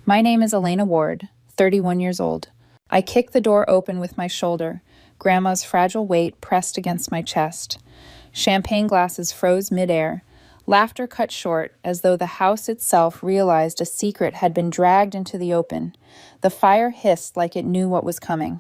My name is Elena Ward, 31 years old. I kick the door open with my shoulder, Grandma's fragile weight pressed against my chest. Champagne glasses froze midair. Laughter cut short, as though the house itself realized a secret had been dragged into the open. The fire hissed like it knew what was coming.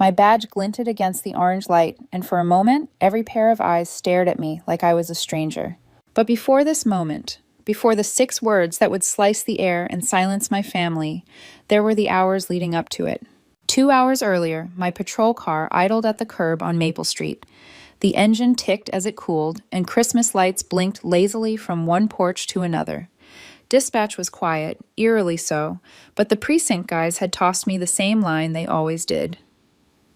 My badge glinted against the orange light, and for a moment, every pair of eyes stared at me like I was a stranger. But before this moment, before the 6 words that would slice the air and silence my family, there were the hours leading up to it. 2 hours earlier, my patrol car idled at the curb on Maple Street. The engine ticked as it cooled, and Christmas lights blinked lazily from one porch to another. Dispatch was quiet, eerily so, but the precinct guys had tossed me the same line they always did.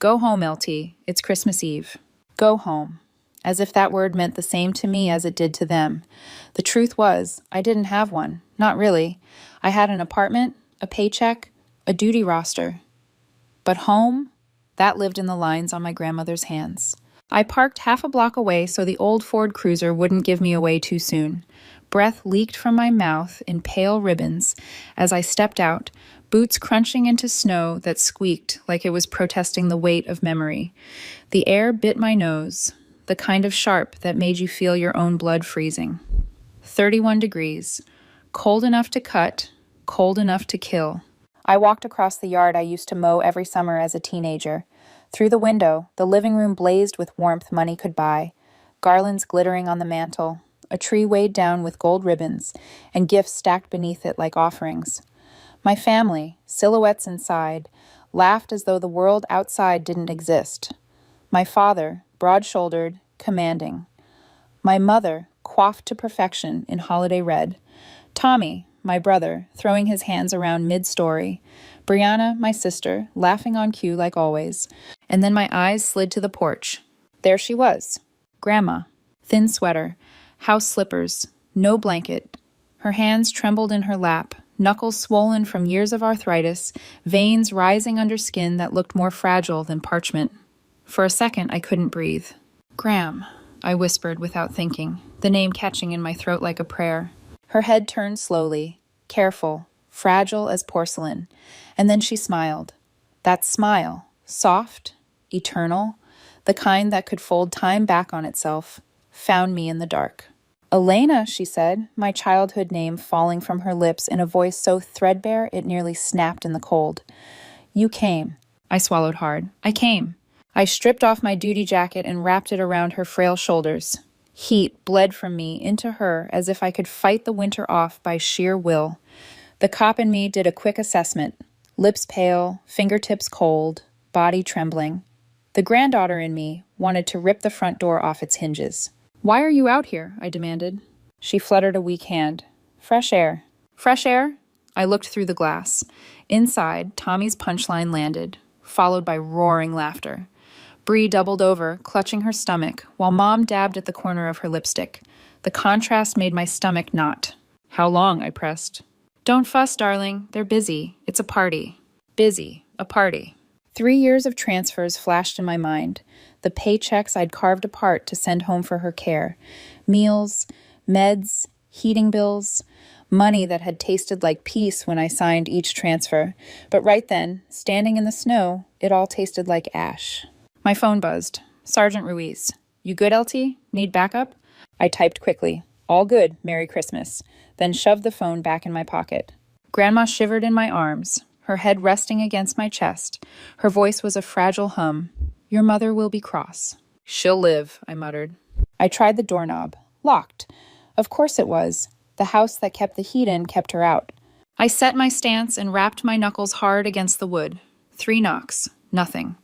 Go home, LT. It's Christmas Eve. Go home. As if that word meant the same to me as it did to them. The truth was, I didn't have one. Not really. I had an apartment, a paycheck, a duty roster. But home? That lived in the lines on my grandmother's hands. I parked half a block away so the old Ford Cruiser wouldn't give me away too soon. Breath leaked from my mouth in pale ribbons as I stepped out, boots crunching into snow that squeaked like it was protesting the weight of memory. The air bit my nose, the kind of sharp that made you feel your own blood freezing. 31 degrees. Cold enough to cut, cold enough to kill. I walked across the yard I used to mow every summer as a teenager. Through the window, the living room blazed with warmth money could buy, garlands glittering on the mantel, a tree weighed down with gold ribbons, and gifts stacked beneath it like offerings. My family, silhouettes inside, laughed as though the world outside didn't exist. My father, broad-shouldered, commanding. My mother, coiffed to perfection in holiday red. Tommy, my brother, throwing his hands around mid-story. Brianna, my sister, laughing on cue like always. And then my eyes slid to the porch. There she was. Grandma. Thin sweater. House slippers. No blanket. Her hands trembled in her lap, knuckles swollen from years of arthritis, veins rising under skin that looked more fragile than parchment. For a second, I couldn't breathe. Gram, I whispered without thinking, the name catching in my throat like a prayer. Her head turned slowly, careful, fragile as porcelain, and then she smiled. That smile, soft, eternal, the kind that could fold time back on itself, found me in the dark. Elena, she said, my childhood name falling from her lips in a voice so threadbare it nearly snapped in the cold. You came. I swallowed hard. I came. I stripped off my duty jacket and wrapped it around her frail shoulders. Heat bled from me into her as if I could fight the winter off by sheer will. The cop in me did a quick assessment. Lips pale, fingertips cold, body trembling. The granddaughter in me wanted to rip the front door off its hinges. Why are you out here? I demanded. She fluttered a weak hand. Fresh air. Fresh air? I looked through the glass. Inside, Tommy's punchline landed, followed by roaring laughter. Bree doubled over, clutching her stomach, while Mom dabbed at the corner of her lipstick. The contrast made my stomach knot. How long? I pressed. Don't fuss, darling. They're busy. It's a party. Busy. A party. 3 years of transfers flashed in my mind. The paychecks I'd carved apart to send home for her care. Meals, meds, heating bills, money that had tasted like peace when I signed each transfer. But right then, standing in the snow, it all tasted like ash. My phone buzzed. Sergeant Ruiz. You good, LT? Need backup? I typed quickly. All good, Merry Christmas. Then shoved the phone back in my pocket. Grandma shivered in my arms, her head resting against my chest. Her voice was a fragile hum. Your mother will be cross. She'll live, I muttered. I tried the doorknob. Locked. Of course it was. The house that kept the heat in kept her out. I set my stance and rapped my knuckles hard against the wood. 3 knocks. Nothing.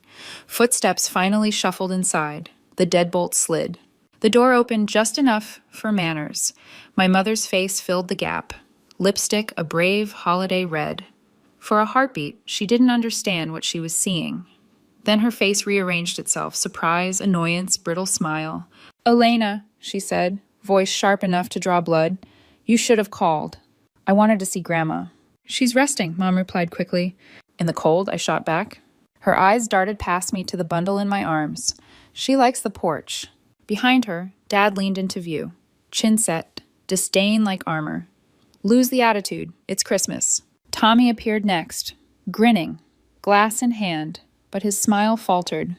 Footsteps finally shuffled inside. The deadbolt slid. The door opened just enough for manners. My mother's face filled the gap. Lipstick a brave holiday red. For a heartbeat, she didn't understand what she was seeing. Then her face rearranged itself, surprise, annoyance, brittle smile. Elena, she said, voice sharp enough to draw blood. You should have called. I wanted to see Grandma. She's resting, Mom replied quickly. In the cold, I shot back. Her eyes darted past me to the bundle in my arms. She likes the porch. Behind her, Dad leaned into view. Chin set, disdain like armor. Lose the attitude. It's Christmas. Tommy appeared next, grinning, glass in hand, but his smile faltered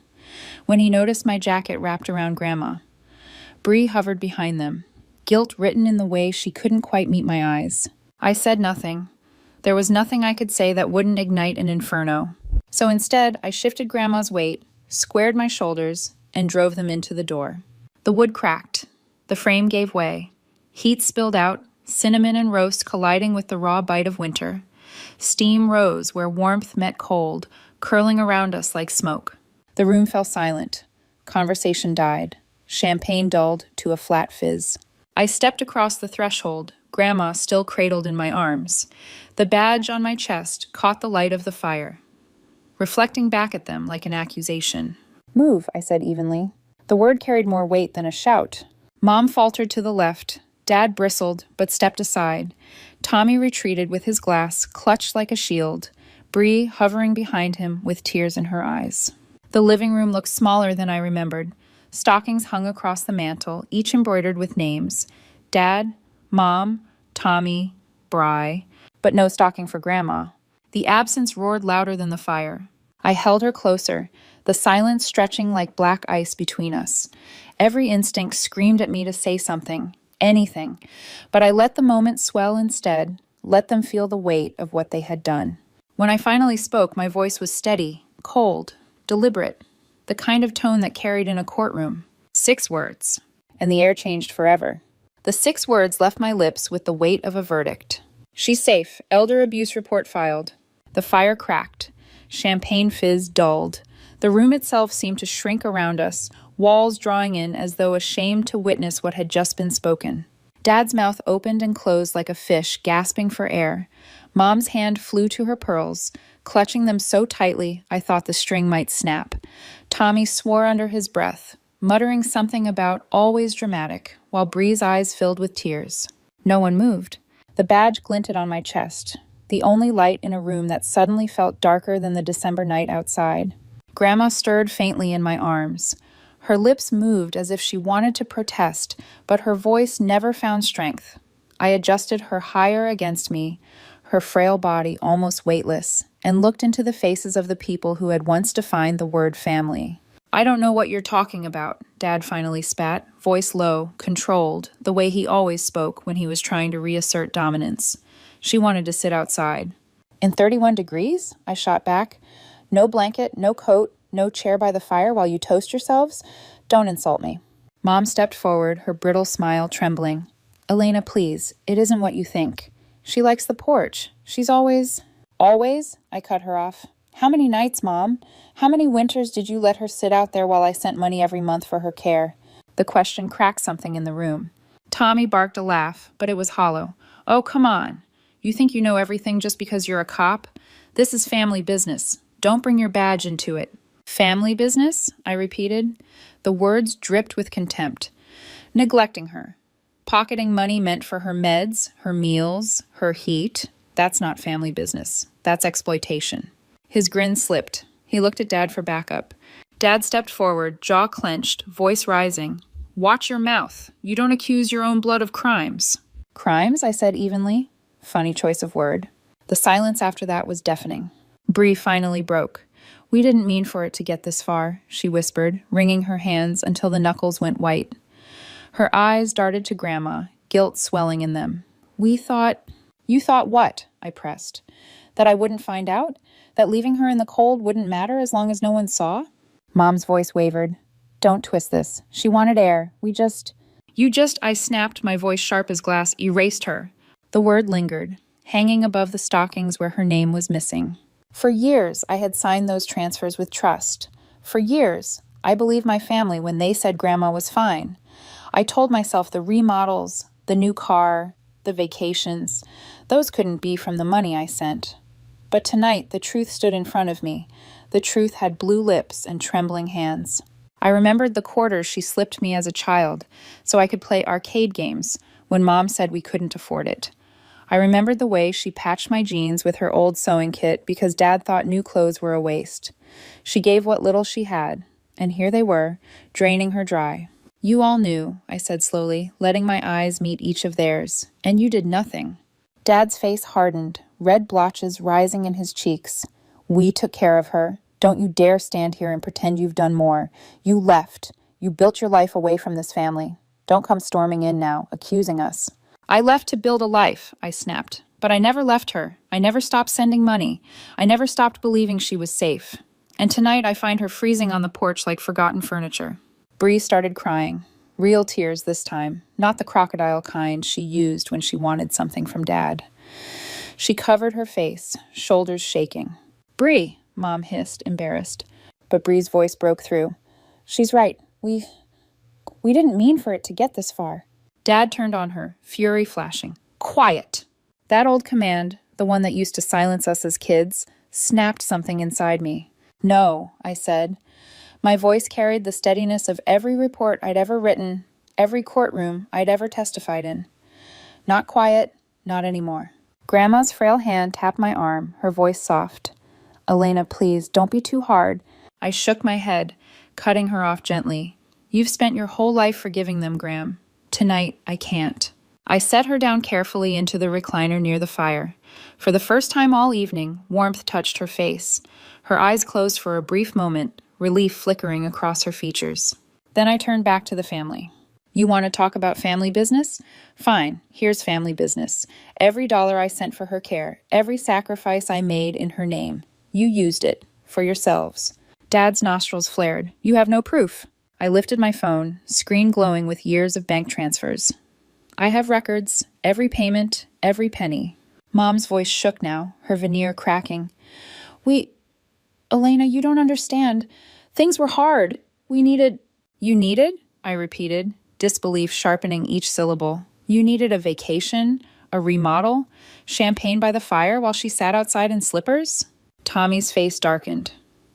when he noticed my jacket wrapped around Grandma. Bree hovered behind them, guilt written in the way she couldn't quite meet my eyes. I said nothing. There was nothing I could say that wouldn't ignite an inferno. So instead, I shifted Grandma's weight, squared my shoulders, and drove them into the door. The wood cracked. The frame gave way. Heat spilled out, cinnamon and roast colliding with the raw bite of winter. Steam rose where warmth met cold, curling around us like smoke. The room fell silent. Conversation died. Champagne dulled to a flat fizz. I stepped across the threshold, Grandma still cradled in my arms. The badge on my chest caught the light of the fire, reflecting back at them like an accusation. "Move," I said evenly. The word carried more weight than a shout. Mom faltered to the left. Dad bristled, but stepped aside. Tommy retreated with his glass, clutched like a shield. Bree hovering behind him with tears in her eyes. The living room looked smaller than I remembered. Stockings hung across the mantel, each embroidered with names. Dad, Mom, Tommy, Bri, but no stocking for Grandma. The absence roared louder than the fire. I held her closer, the silence stretching like black ice between us. Every instinct screamed at me to say something, anything, but I let the moment swell instead, let them feel the weight of what they had done. When I finally spoke, my voice was steady, cold, deliberate, the kind of tone that carried in a courtroom. 6 words, and the air changed forever. The 6 words left my lips with the weight of a verdict. "She's safe. Elder abuse report filed." The fire cracked. Champagne fizz dulled. The room itself seemed to shrink around us, walls drawing in as though ashamed to witness what had just been spoken. Dad's mouth opened and closed like a fish gasping for air. Mom's hand flew to her pearls, clutching them so tightly I thought the string might snap. Tommy swore under his breath, muttering something about always dramatic, while Bree's eyes filled with tears. No one moved. The badge glinted on my chest, the only light in a room that suddenly felt darker than the December night outside. Grandma stirred faintly in my arms. Her lips moved as if she wanted to protest, but her voice never found strength. I adjusted her higher against me, her frail body almost weightless, and looked into the faces of the people who had once defined the word family. "I don't know what you're talking about," Dad finally spat, voice low, controlled, the way he always spoke when he was trying to reassert dominance. She wanted to sit outside. "In 31 degrees?" I shot back. "No blanket, no coat, no chair by the fire while you toast yourselves? Don't insult me." Mom stepped forward, her brittle smile trembling. "Elena, please, it isn't what you think. She likes the porch. She's always—" "Always?" I cut her off. "How many nights, Mom? How many winters did you let her sit out there while I sent money every month for her care?" The question cracked something in the room. Tommy barked a laugh, but it was hollow. "Oh, come on. You think you know everything just because you're a cop? This is family business. Don't bring your badge into it." "Family business?" I repeated. The words dripped with contempt. "Neglecting her. Pocketing money meant for her meds, her meals, her heat. That's not family business. That's exploitation." His grin slipped. He looked at Dad for backup. Dad stepped forward, jaw clenched, voice rising. "Watch your mouth. You don't accuse your own blood of crimes." "Crimes?" I said evenly. Funny choice of word. The silence after that was deafening. Bree finally broke. "We didn't mean for it to get this far," she whispered, wringing her hands until the knuckles went white. Her eyes darted to Grandma, guilt swelling in them. "We thought—" "You thought what?" I pressed. "That I wouldn't find out? That leaving her in the cold wouldn't matter as long as no one saw?" Mom's voice wavered. "Don't twist this. She wanted air. We just—" "You just," I snapped, my voice sharp as glass, "erased her." The word lingered, hanging above the stockings where her name was missing. For years, I had signed those transfers with trust. For years, I believed my family when they said Grandma was fine. I told myself the remodels, the new car, the vacations, those couldn't be from the money I sent. But tonight, the truth stood in front of me. The truth had blue lips and trembling hands. I remembered the quarters she slipped me as a child, so I could play arcade games when Mom said we couldn't afford it. I remembered the way she patched my jeans with her old sewing kit because Dad thought new clothes were a waste. She gave what little she had, and here they were, draining her dry. "You all knew," I said slowly, letting my eyes meet each of theirs, "and you did nothing." Dad's face hardened, red blotches rising in his cheeks. We took care of her. Don't you dare stand here and pretend you've done more. You left. You built your life away from this family. Don't come storming in now, accusing us. I left to build a life, I snapped. But I never left her. I never stopped sending money. I never stopped believing she was safe. And tonight I find her freezing on the porch like forgotten furniture. Bree started crying. Real tears this time, not the crocodile kind she used when she wanted something from Dad. She covered her face, shoulders shaking. Bree, Mom hissed, embarrassed. But Bree's voice broke through. She's right. We didn't mean for it to get this far. Dad turned on her, fury flashing. Quiet! That old command, the one that used to silence us as kids, snapped something inside me. No, I said. My voice carried the steadiness of every report I'd ever written, every courtroom I'd ever testified in. Not quiet, not anymore. Grandma's frail hand tapped my arm, her voice soft. Elena, please, don't be too hard. I shook my head, cutting her off gently. You've spent your whole life forgiving them, Gram. Tonight, I can't. I set her down carefully into the recliner near the fire. For the first time all evening, warmth touched her face. Her eyes closed for a brief moment, relief flickering across her features. Then I turned back to the family. You want to talk about family business? Fine, here's family business. Every dollar I sent for her care, every sacrifice I made in her name. You used it. For yourselves. Dad's nostrils flared. You have no proof. I lifted my phone, screen glowing with years of bank transfers. I have records, every payment, every penny. Mom's voice shook now, her veneer cracking. Elena, you don't understand. Things were hard. We needed... You needed? I repeated, disbelief sharpening each syllable. You needed a vacation? A remodel? Champagne by the fire while she sat outside in slippers? Tommy's face darkened.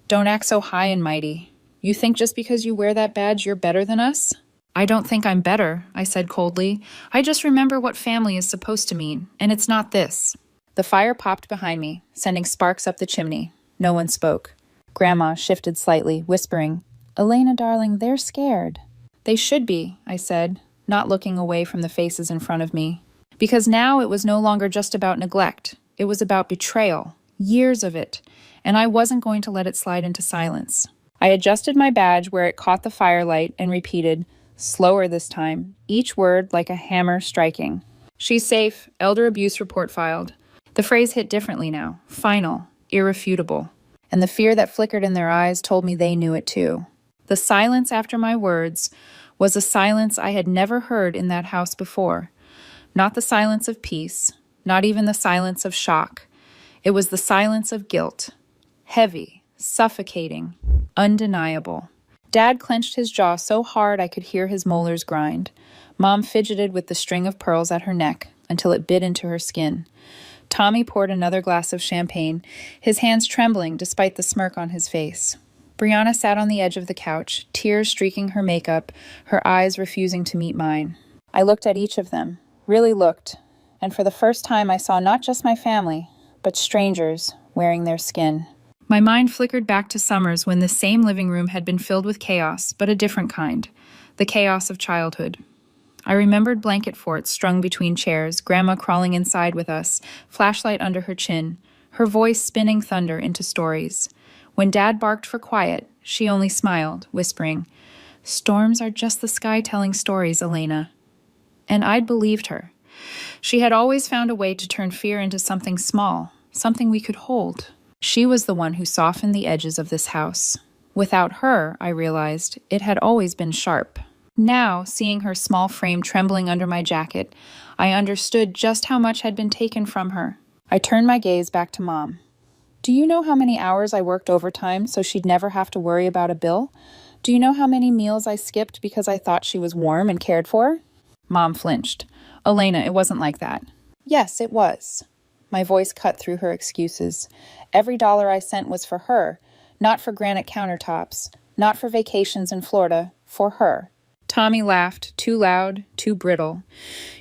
Don't act so high and mighty. You think just because you wear that badge you're better than us? I don't think I'm better, I said coldly. I just remember what family is supposed to mean, and it's not this. The fire popped behind me, sending sparks up the chimney. No one spoke. Grandma shifted slightly, whispering, Elena, darling, they're scared. They should be, I said, not looking away from the faces in front of me. Because now it was no longer just about neglect. It was about betrayal. Years of it. And I wasn't going to let it slide into silence. I adjusted my badge where it caught the firelight and repeated, slower this time, each word like a hammer striking. She's safe. Elder abuse report filed. The phrase hit differently now. Final. Irrefutable. And the fear that flickered in their eyes told me they knew it too. The silence after my words was a silence I had never heard in that house before. Not the silence of peace, not even the silence of shock. It was the silence of guilt. Heavy, suffocating, undeniable. Dad clenched his jaw so hard I could hear his molars grind. Mom fidgeted with the string of pearls at her neck until it bit into her skin. Tommy poured another glass of champagne, his hands trembling despite the smirk on his face. Brianna sat on the edge of the couch, tears streaking her makeup, her eyes refusing to meet mine. I looked at each of them, really looked, and for the first time I saw not just my family, but strangers wearing their skin. My mind flickered back to summers when this same living room had been filled with chaos, but a different kind, the chaos of childhood. I remembered blanket forts strung between chairs, Grandma crawling inside with us, flashlight under her chin, her voice spinning thunder into stories. When Dad barked for quiet, she only smiled, whispering, Storms are just the sky telling stories, Elena. And I'd believed her. She had always found a way to turn fear into something small, something we could hold. She was the one who softened the edges of this house. Without her, I realized, it had always been sharp. Now, seeing her small frame trembling under my jacket, I understood just how much had been taken from her. I turned my gaze back to Mom. Do you know how many hours I worked overtime so she'd never have to worry about a bill? Do you know how many meals I skipped because I thought she was warm and cared for? Mom flinched. Elena, it wasn't like that. Yes, it was. My voice cut through her excuses. Every dollar I sent was for her, not for granite countertops, not for vacations in Florida, for her. Tommy laughed, too loud, too brittle.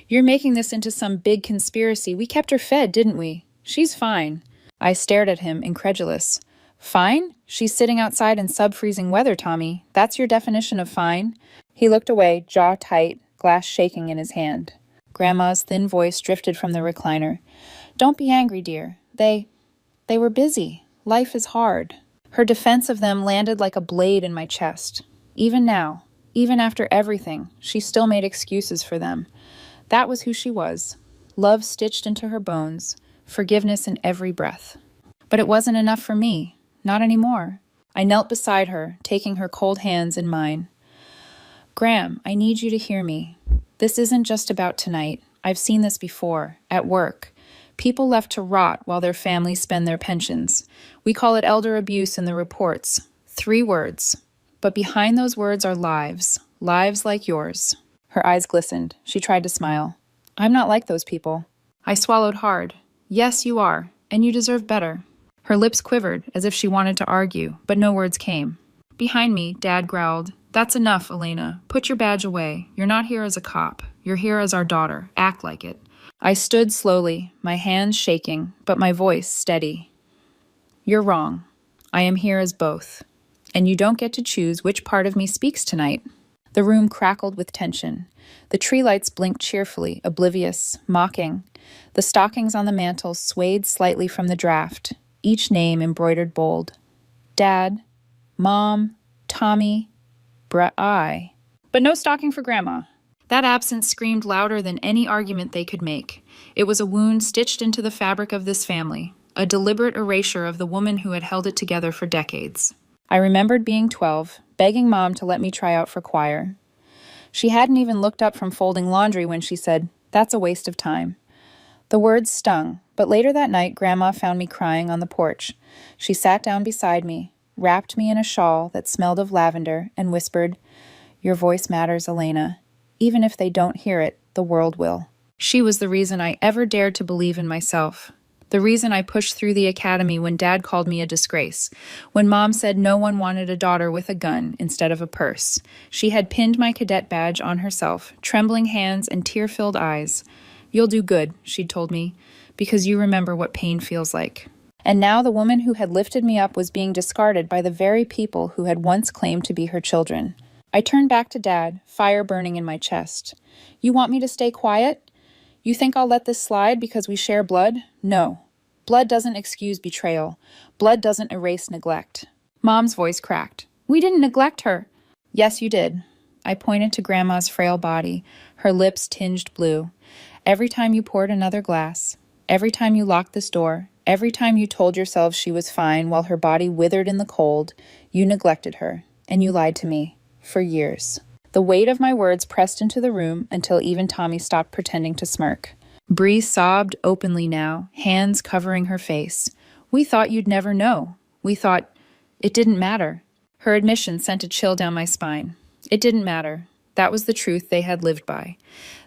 You're making this into some big conspiracy. We kept her fed, didn't we? She's fine. I stared at him, incredulous. Fine? She's sitting outside in sub-freezing weather, Tommy. That's your definition of fine? He looked away, jaw tight, glass shaking in his hand. Grandma's thin voice drifted from the recliner. Don't be angry, dear. They were busy. Life is hard. Her defense of them landed like a blade in my chest. Even now, even after everything, she still made excuses for them. That was who she was. Love stitched into her bones, forgiveness in every breath. But it wasn't enough for me. Not anymore. I knelt beside her, taking her cold hands in mine. Graham, I need you to hear me. This isn't just about tonight. I've seen this before, at work. People left to rot while their families spend their pensions. We call it elder abuse in the reports. 3 words. But behind those words are lives. Lives like yours. Her eyes glistened. She tried to smile. I'm not like those people. I swallowed hard. Yes, you are, and you deserve better. Her lips quivered, as if she wanted to argue, but no words came. Behind me, Dad growled, That's enough, Elena. Put your badge away. You're not here as a cop. You're here as our daughter. Act like it. I stood slowly, my hands shaking, but my voice steady. You're wrong. I am here as both. And you don't get to choose which part of me speaks tonight. The room crackled with tension. The tree lights blinked cheerfully, oblivious, mocking. The stockings on the mantel swayed slightly from the draft, each name embroidered bold. Dad, Mom, Tommy, I. But no stocking for Grandma. That absence screamed louder than any argument they could make. It was a wound stitched into the fabric of this family, a deliberate erasure of the woman who had held it together for decades. I remembered being 12, begging Mom to let me try out for choir. She hadn't even looked up from folding laundry when she said, That's a waste of time. The words stung, but later that night Grandma found me crying on the porch. She sat down beside me, wrapped me in a shawl that smelled of lavender, and whispered, Your voice matters, Elena. Even if they don't hear it, the world will. She was the reason I ever dared to believe in myself. The reason I pushed through the academy when Dad called me a disgrace. When Mom said no one wanted a daughter with a gun instead of a purse. She had pinned my cadet badge on herself, trembling hands and tear-filled eyes. You'll do good, she'd told me, because you remember what pain feels like. And now the woman who had lifted me up was being discarded by the very people who had once claimed to be her children. I turned back to Dad, fire burning in my chest. You want me to stay quiet? You think I'll let this slide because we share blood? No. Blood doesn't excuse betrayal. Blood doesn't erase neglect. Mom's voice cracked. We didn't neglect her. Yes, you did. I pointed to Grandma's frail body, her lips tinged blue. Every time you poured another glass, every time you locked this door, every time you told yourself she was fine while her body withered in the cold, you neglected her, and you lied to me. For years. The weight of my words pressed into the room until even Tommy stopped pretending to smirk. Bree sobbed openly now, hands covering her face. We thought you'd never know. We thought it didn't matter. Her admission sent a chill down my spine. It didn't matter. That was the truth they had lived by.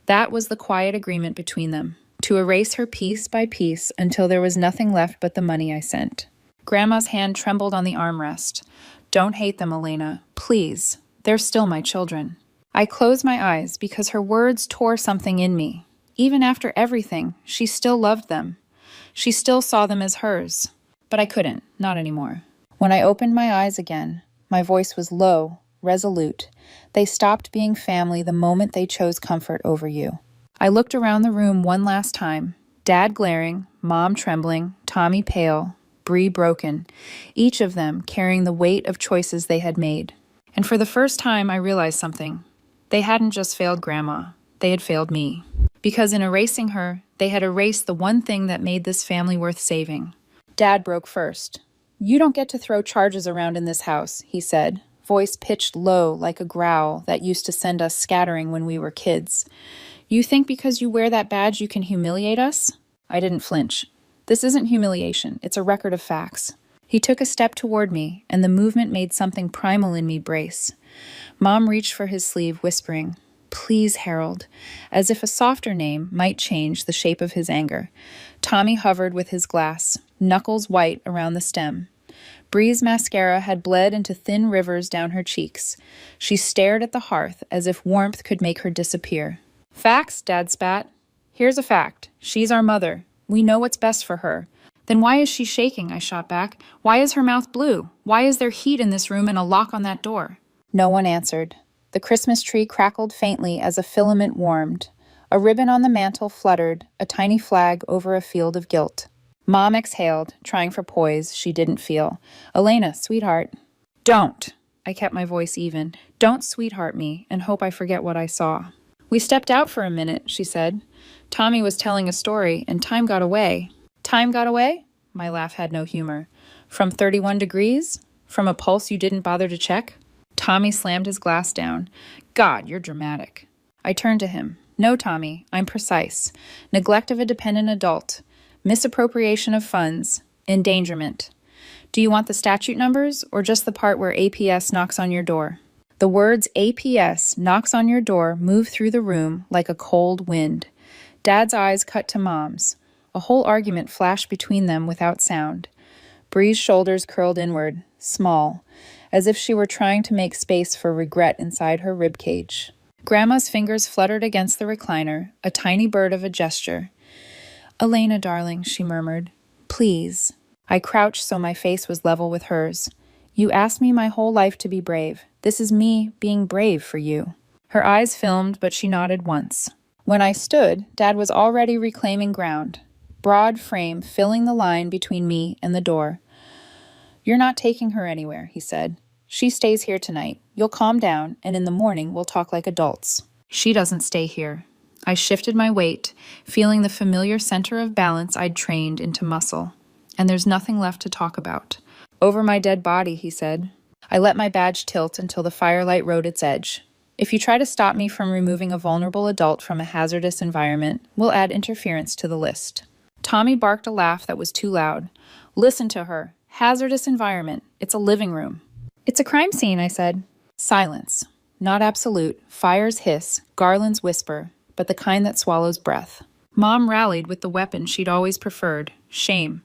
That was the quiet agreement between them, to erase her piece by piece until there was nothing left but the money I sent. Grandma's hand trembled on the armrest. Don't hate them, Elena. Please. They're still my children. I closed my eyes because her words tore something in me. Even after everything, she still loved them. She still saw them as hers. But I couldn't, not anymore. When I opened my eyes again, my voice was low, resolute. They stopped being family the moment they chose comfort over you. I looked around the room one last time. Dad glaring, Mom trembling, Tommy pale, Bree broken, each of them carrying the weight of choices they had made. And for the first time, I realized something. They hadn't just failed Grandma. They had failed me. Because in erasing her, they had erased the one thing that made this family worth saving. Dad broke first. You don't get to throw charges around in this house, he said, voice pitched low like a growl that used to send us scattering when we were kids. You think because you wear that badge you can humiliate us? I didn't flinch. This isn't humiliation. It's a record of facts. He took a step toward me, and the movement made something primal in me brace. Mom reached for his sleeve, whispering, Please, Harold, as if a softer name might change the shape of his anger. Tommy hovered with his glass, knuckles white around the stem. Bree's mascara had bled into thin rivers down her cheeks. She stared at the hearth as if warmth could make her disappear. Facts, Dad spat. Here's a fact. She's our mother. We know what's best for her. Then why is she shaking? I shot back. Why is her mouth blue? Why is there heat in this room and a lock on that door? No one answered. The Christmas tree crackled faintly as a filament warmed. A ribbon on the mantel fluttered, a tiny flag over a field of guilt. Mom exhaled, trying for poise she didn't feel. Elena, sweetheart. Don't. I kept my voice even. Don't sweetheart me and hope I forget what I saw. We stepped out for a minute, she said. Tommy was telling a story, and time got away. Time got away? My laugh had no humor. From 31 degrees? From a pulse you didn't bother to check? Tommy slammed his glass down. God, you're dramatic. I turned to him. No, Tommy, I'm precise. Neglect of a dependent adult. Misappropriation of funds. Endangerment. Do you want the statute numbers or just the part where APS knocks on your door? The words APS knocks on your door move through the room like a cold wind. Dad's eyes cut to Mom's. A whole argument flashed between them without sound. Bree's shoulders curled inward, small, as if she were trying to make space for regret inside her ribcage. Grandma's fingers fluttered against the recliner, a tiny bird of a gesture. Elena, darling, she murmured. Please. I crouched so my face was level with hers. You asked me my whole life to be brave. This is me being brave for you. Her eyes filmed, but she nodded once. When I stood, Dad was already reclaiming ground. Broad frame filling the line between me and the door. You're not taking her anywhere, he said. She stays here tonight. You'll calm down, and in the morning we'll talk like adults. She doesn't stay here. I shifted my weight, feeling the familiar center of balance I'd trained into muscle. And there's nothing left to talk about. Over my dead body, he said. I let my badge tilt until the firelight rode its edge. If you try to stop me from removing a vulnerable adult from a hazardous environment, we'll add interference to the list. Tommy barked a laugh that was too loud. Listen to her. Hazardous environment. It's a living room. It's a crime scene, I said. Silence. Not absolute. Fires hiss, garlands whisper, but the kind that swallows breath. Mom rallied with the weapon she'd always preferred. Shame.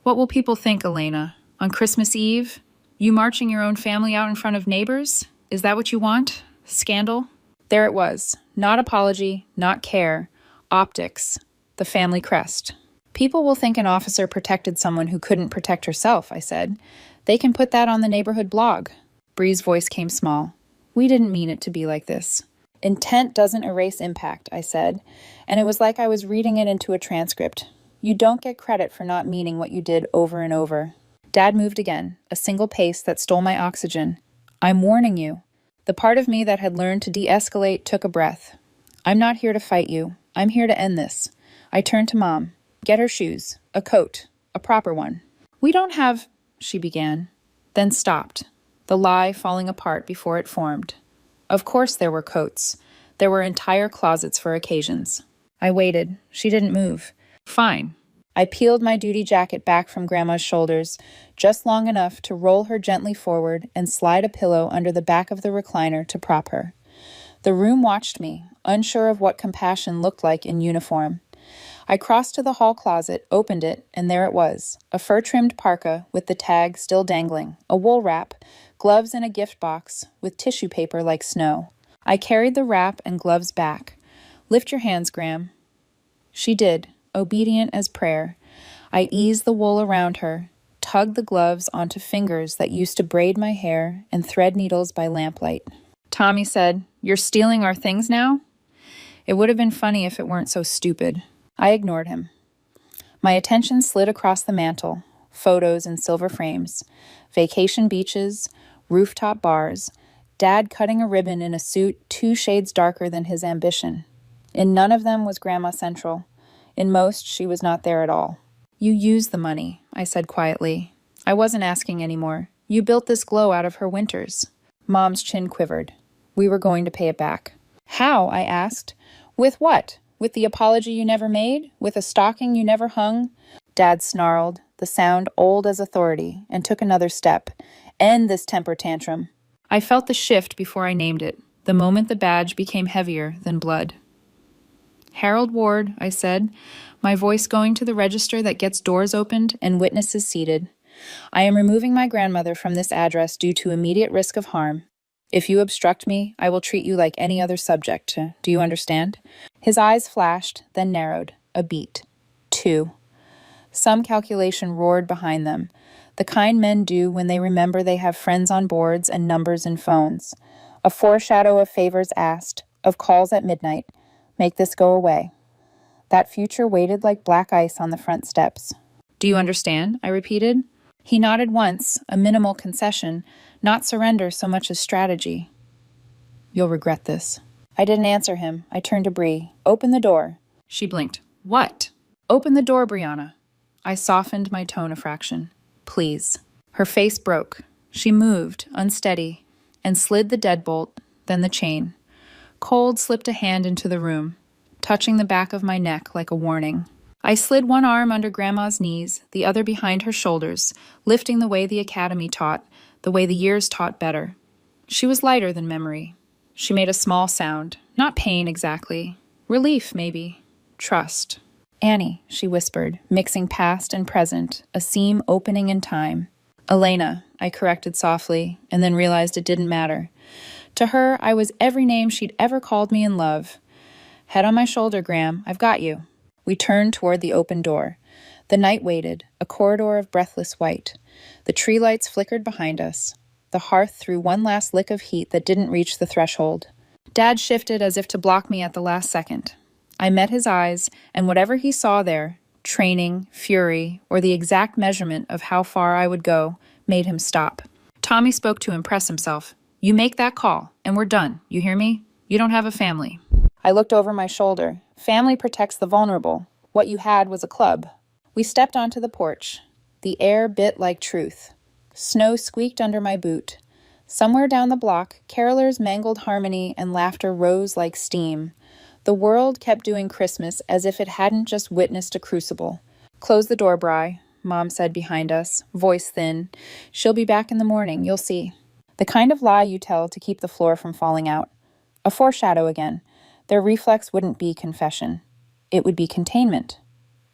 What will people think, Elena? On Christmas Eve? You marching your own family out in front of neighbors? Is that what you want? Scandal? There it was. Not apology, not care. Optics. The family crest. People will think an officer protected someone who couldn't protect herself, I said. They can put that on the neighborhood blog. Bree's voice came small. We didn't mean it to be like this. Intent doesn't erase impact, I said, and it was like I was reading it into a transcript. You don't get credit for not meaning what you did over and over. Dad moved again, a single pace that stole my oxygen. I'm warning you. The part of me that had learned to de-escalate took a breath. I'm not here to fight you. I'm here to end this. I turned to Mom. Get her shoes, a coat, a proper one. We don't have, she began, then stopped, the lie falling apart before it formed. Of course there were coats. There were entire closets for occasions. I waited. She didn't move. Fine. I peeled my duty jacket back from Grandma's shoulders, just long enough to roll her gently forward and slide a pillow under the back of the recliner to prop her. The room watched me, unsure of what compassion looked like in uniform. I crossed to the hall closet, opened it, and there it was, a fur-trimmed parka with the tag still dangling, a wool wrap, gloves in a gift box, with tissue paper like snow. I carried the wrap and gloves back. Lift your hands, Gram. She did, obedient as prayer. I eased the wool around her, tugged the gloves onto fingers that used to braid my hair and thread needles by lamplight. Tommy said, You're stealing our things now? It would have been funny if it weren't so stupid. I ignored him. My attention slid across the mantel, photos in silver frames, vacation beaches, rooftop bars, Dad cutting a ribbon in a suit 2 shades darker than his ambition. In none of them was Grandma central. In most, she was not there at all. You used the money, I said quietly. I wasn't asking anymore. You built this glow out of her winters. Mom's chin quivered. We were going to pay it back. How? I asked. With what? With the apology you never made? With a stocking you never hung? Dad snarled, the sound old as authority, and took another step. End this temper tantrum. I felt the shift before I named it, the moment the badge became heavier than blood. Harold Ward, I said, my voice going to the register that gets doors opened and witnesses seated. I am removing my grandmother from this address due to immediate risk of harm. If you obstruct me, I will treat you like any other subject. Do you understand? His eyes flashed, then narrowed. A beat. 2. Some calculation roared behind them, the kind men do when they remember they have friends on boards and numbers in phones. A foreshadow of favors asked, of calls at midnight. Make this go away. That future waited like black ice on the front steps. Do you understand? I repeated. He nodded once, a minimal concession, not surrender so much as strategy. You'll regret this. I didn't answer him. I turned to Bree. Open the door. She blinked. What? Open the door, Brianna. I softened my tone a fraction. Please. Her face broke. She moved, unsteady, and slid the deadbolt, then the chain. Cold slipped a hand into the room, touching the back of my neck like a warning. I slid one arm under Grandma's knees, the other behind her shoulders, lifting the way the academy taught, the way the years taught better. She was lighter than memory. She made a small sound, not pain exactly. Relief, maybe. Trust. Annie, she whispered, mixing past and present, a seam opening in time. Elena, I corrected softly, and then realized it didn't matter. To her, I was every name she'd ever called me in love. Head on my shoulder, Gram. I've got you. We turned toward the open door. The night waited, a corridor of breathless white. The tree lights flickered behind us. The hearth threw one last lick of heat that didn't reach the threshold. Dad shifted as if to block me at the last second. I met his eyes, and whatever he saw there, training, fury, or the exact measurement of how far I would go, made him stop. Tommy spoke to impress himself. You make that call, and we're done. You hear me? You don't have a family. I looked over my shoulder. Family protects the vulnerable. What you had was a club. We stepped onto the porch. The air bit like truth. Snow squeaked under my boot. Somewhere down the block, carolers mangled harmony and laughter rose like steam. The world kept doing Christmas as if it hadn't just witnessed a crucible. Close the door, Bri, Mom said behind us, voice thin. She'll be back in the morning, you'll see. The kind of lie you tell to keep the floor from falling out. A foreshadow again. Their reflex wouldn't be confession. It would be containment.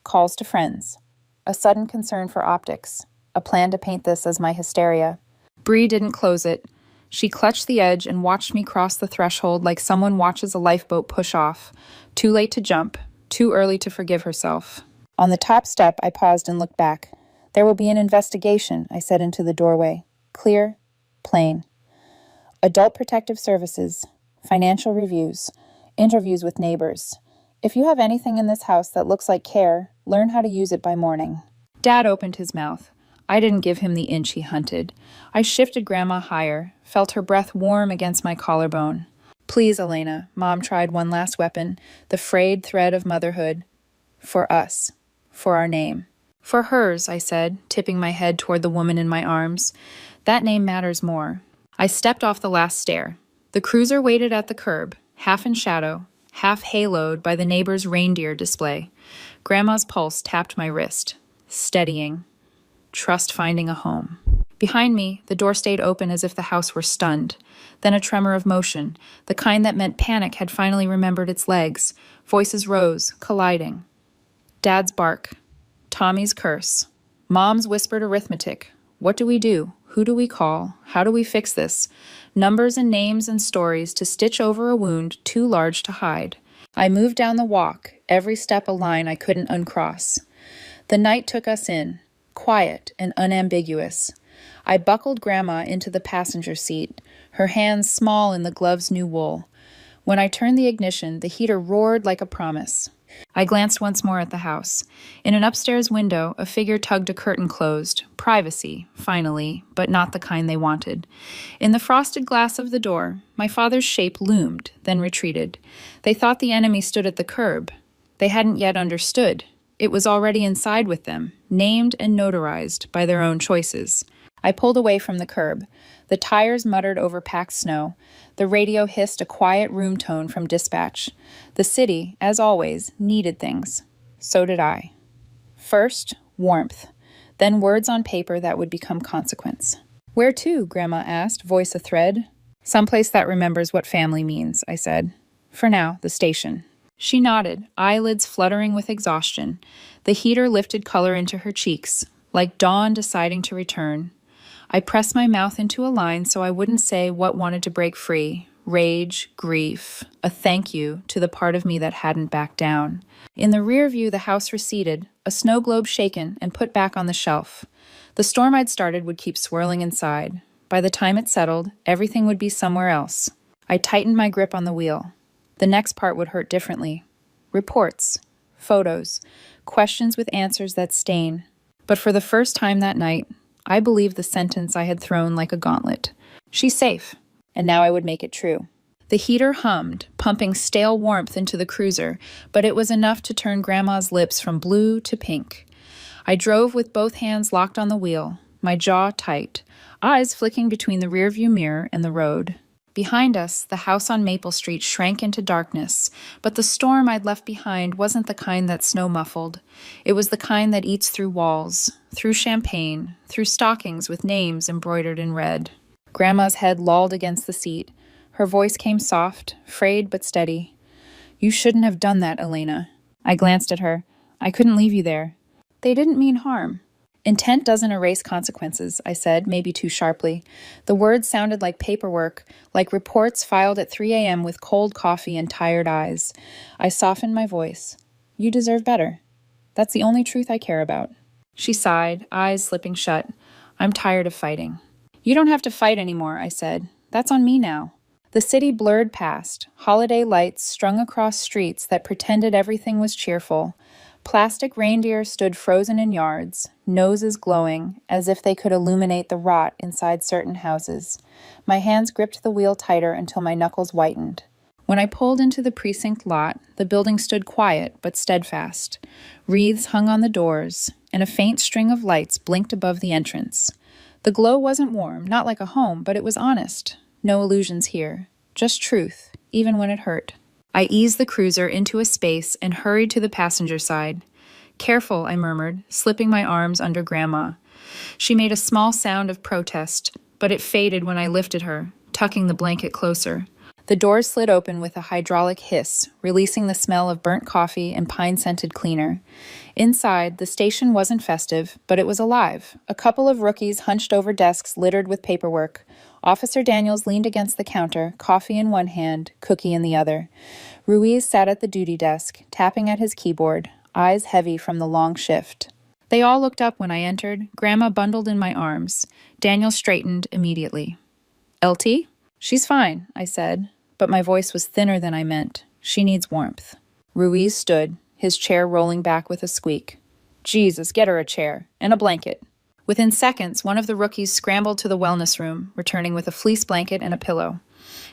Calls to friends. A sudden concern for optics. A plan to paint this as my hysteria. Bree didn't close it. She clutched the edge and watched me cross the threshold like someone watches a lifeboat push off. Too late to jump. Too early to forgive herself. On the top step, I paused and looked back. There will be an investigation, I said into the doorway. Clear, plain. Adult Protective Services. Financial reviews. Interviews with neighbors. If you have anything in this house that looks like care, learn how to use it by morning. Dad opened his mouth. I didn't give him the inch he hunted. I shifted Grandma higher, felt her breath warm against my collarbone. Please, Elena, Mom tried one last weapon, the frayed thread of motherhood. For us. For our name. For hers, I said, tipping my head toward the woman in my arms. That name matters more. I stepped off the last stair. The cruiser waited at the curb, half in shadow, half haloed by the neighbor's reindeer display. Grandma's pulse tapped my wrist, steadying. Trust finding a home. Behind me, the door stayed open as if the house were stunned. Then a tremor of motion, the kind that meant panic had finally remembered its legs. Voices rose, colliding. Dad's bark. Tommy's curse. Mom's whispered arithmetic. What do we do? Who do we call? How do we fix this? Numbers and names and stories to stitch over a wound too large to hide. I moved down the walk, every step a line I couldn't uncross. The night took us in, quiet and unambiguous. I buckled Grandma into the passenger seat, her hands small in the glove's new wool. When I turned the ignition, the heater roared like a promise. I glanced once more at the house. In an upstairs window, a figure tugged a curtain closed. Privacy, finally, but not the kind they wanted. In the frosted glass of the door, my father's shape loomed, then retreated. They thought the enemy stood at the curb. They hadn't yet understood. It was already inside with them, named and notarized by their own choices. I pulled away from the curb. The tires muttered over packed snow. The radio hissed a quiet room tone from dispatch. The city, as always, needed things. So did I. First, warmth. Then words on paper that would become consequence. Where to? Grandma asked, voice athread. Someplace that remembers what family means, I said. For now, the station. She nodded, eyelids fluttering with exhaustion. The heater lifted color into her cheeks, like dawn deciding to return. I pressed my mouth into a line so I wouldn't say what wanted to break free. Rage, grief, a thank you to the part of me that hadn't backed down. In the rear view, the house receded, a snow globe shaken and put back on the shelf. The storm I'd started would keep swirling inside. By the time it settled, everything would be somewhere else. I tightened my grip on the wheel. The next part would hurt differently. Reports, photos, questions with answers that stain. But for the first time that night, I believed the sentence I had thrown like a gauntlet. She's safe. And now I would make it true. The heater hummed, pumping stale warmth into the cruiser, but it was enough to turn Grandma's lips from blue to pink. I drove with both hands locked on the wheel, my jaw tight, eyes flicking between the rearview mirror and the road. Behind us, the house on Maple Street shrank into darkness, but the storm I'd left behind wasn't the kind that snow muffled. It was the kind that eats through walls, through champagne, through stockings with names embroidered in red. Grandma's head lolled against the seat. Her voice came soft, frayed but steady. You shouldn't have done that, Elena. I glanced at her. I couldn't leave you there. They didn't mean harm. Intent doesn't erase consequences, I said, maybe too sharply. The words sounded like paperwork, like reports filed at 3 a.m. with cold coffee and tired eyes. I softened my voice. You deserve better. That's the only truth I care about. She sighed, eyes slipping shut. I'm tired of fighting. You don't have to fight anymore, I said. That's on me now. The city blurred past, holiday lights strung across streets that pretended everything was cheerful. Plastic reindeer stood frozen in yards, noses glowing, as if they could illuminate the rot inside certain houses. My hands gripped the wheel tighter until my knuckles whitened. When I pulled into the precinct lot, the building stood quiet but steadfast. Wreaths hung on the doors, and a faint string of lights blinked above the entrance. The glow wasn't warm, not like a home, but it was honest. No illusions here, just truth, even when it hurt. I eased the cruiser into a space and hurried to the passenger side. Careful, I murmured, slipping my arms under Grandma. She made a small sound of protest, but it faded when I lifted her, tucking the blanket closer. The doors slid open with a hydraulic hiss, releasing the smell of burnt coffee and pine-scented cleaner. Inside, the station wasn't festive, but it was alive. A couple of rookies hunched over desks littered with paperwork. Officer Daniels leaned against the counter, coffee in one hand, cookie in the other. Ruiz sat at the duty desk, tapping at his keyboard, eyes heavy from the long shift. They all looked up when I entered, Grandma bundled in my arms. Daniel straightened immediately. LT? She's fine, I said, but my voice was thinner than I meant. She needs warmth. Ruiz stood, his chair rolling back with a squeak. Jesus, get her a chair, and a blanket. Within seconds, one of the rookies scrambled to the wellness room, returning with a fleece blanket and a pillow.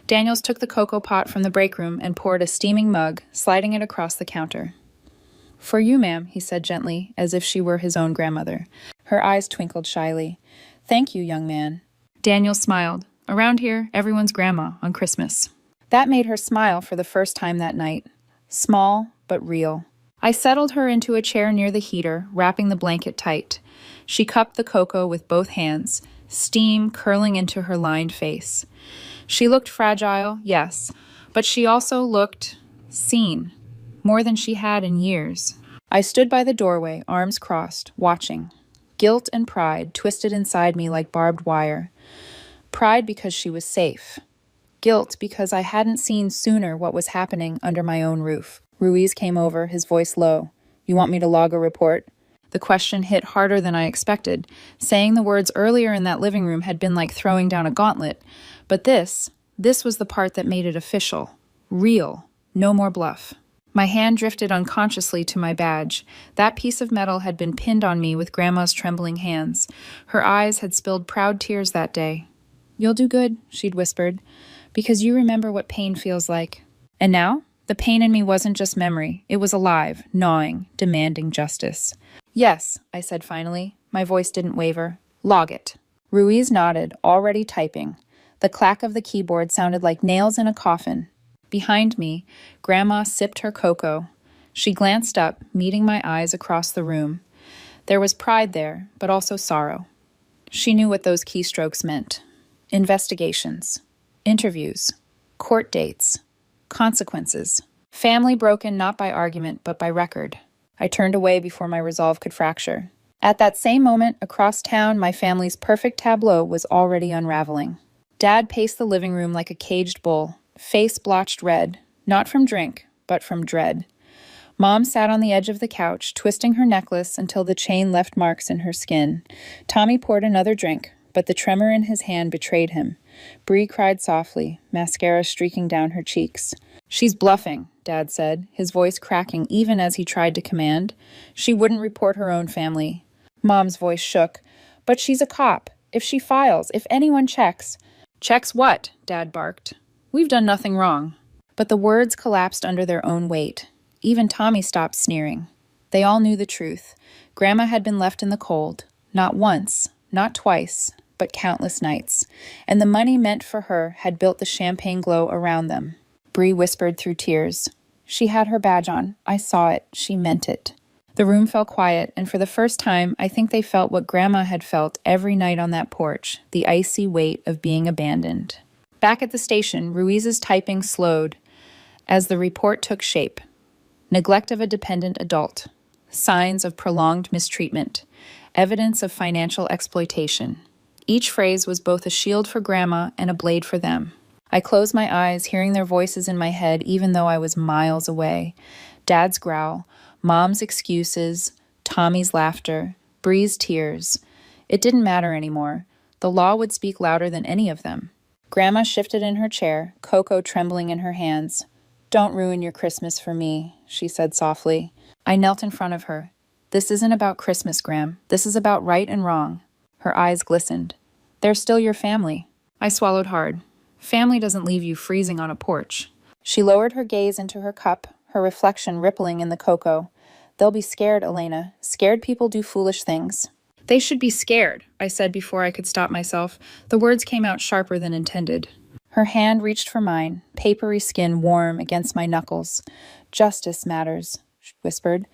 Daniels took the cocoa pot from the break room and poured a steaming mug, sliding it across the counter. For you, ma'am, he said gently, as if she were his own grandmother. Her eyes twinkled shyly. Thank you, young man. Daniel smiled. Around here, everyone's grandma on Christmas. That made her smile for the first time that night. Small, but real. I settled her into a chair near the heater, wrapping the blanket tight. She cupped the cocoa with both hands, steam curling into her lined face. She looked fragile, yes, but she also looked seen, more than she had in years. I stood by the doorway, arms crossed, watching. Guilt and pride twisted inside me like barbed wire. Pride because she was safe. Guilt because I hadn't seen sooner what was happening under my own roof. Ruiz came over, his voice low. You want me to log a report? The question hit harder than I expected. Saying the words earlier in that living room had been like throwing down a gauntlet. But this was the part that made it official. Real. No more bluff. My hand drifted unconsciously to my badge. That piece of metal had been pinned on me with Grandma's trembling hands. Her eyes had spilled proud tears that day. You'll do good, she'd whispered, because you remember what pain feels like. And now? The pain in me wasn't just memory. It was alive, gnawing, demanding justice. Yes, I said finally. My voice didn't waver. Log it. Ruiz nodded, already typing. The clack of the keyboard sounded like nails in a coffin. Behind me, Grandma sipped her cocoa. She glanced up, meeting my eyes across the room. There was pride there, but also sorrow. She knew what those keystrokes meant. Investigations. Interviews. Court dates. Consequences. Family broken not by argument, but by record. I turned away before my resolve could fracture. At that same moment, across town, my family's perfect tableau was already unraveling. Dad paced the living room like a caged bull, face blotched red, not from drink, but from dread. Mom sat on the edge of the couch, twisting her necklace until the chain left marks in her skin. Tommy poured another drink, but the tremor in his hand betrayed him. Bree cried softly, mascara streaking down her cheeks. She's bluffing, Dad said, his voice cracking even as he tried to command. She wouldn't report her own family. Mom's voice shook. But she's a cop. If she files, if anyone checks. Checks what? Dad barked. We've done nothing wrong. But the words collapsed under their own weight. Even Tommy stopped sneering. They all knew the truth. Grandma had been left in the cold. Not once, not twice, but countless nights. And the money meant for her had built the champagne glow around them. Bree whispered through tears. She had her badge on. I saw it. She meant it. The room fell quiet, and for the first time, I think they felt what Grandma had felt every night on that porch, the icy weight of being abandoned. Back at the station, Ruiz's typing slowed as the report took shape. Neglect of a dependent adult. Signs of prolonged mistreatment. Evidence of financial exploitation. Each phrase was both a shield for Grandma and a blade for them. I closed my eyes, hearing their voices in my head even though I was miles away. Dad's growl, Mom's excuses, Tommy's laughter, Bree's tears. It didn't matter anymore. The law would speak louder than any of them. Grandma shifted in her chair, cocoa trembling in her hands. Don't ruin your Christmas for me, she said softly. I knelt in front of her. This isn't about Christmas, Gram. This is about right and wrong. Her eyes glistened. They're still your family. I swallowed hard. Family doesn't leave you freezing on a porch. She lowered her gaze into her cup, her reflection rippling in the cocoa. They'll be scared, Elena. Scared people do foolish things. They should be scared, I said before I could stop myself. The words came out sharper than intended. Her hand reached for mine, papery skin warm against my knuckles. Justice matters, she whispered.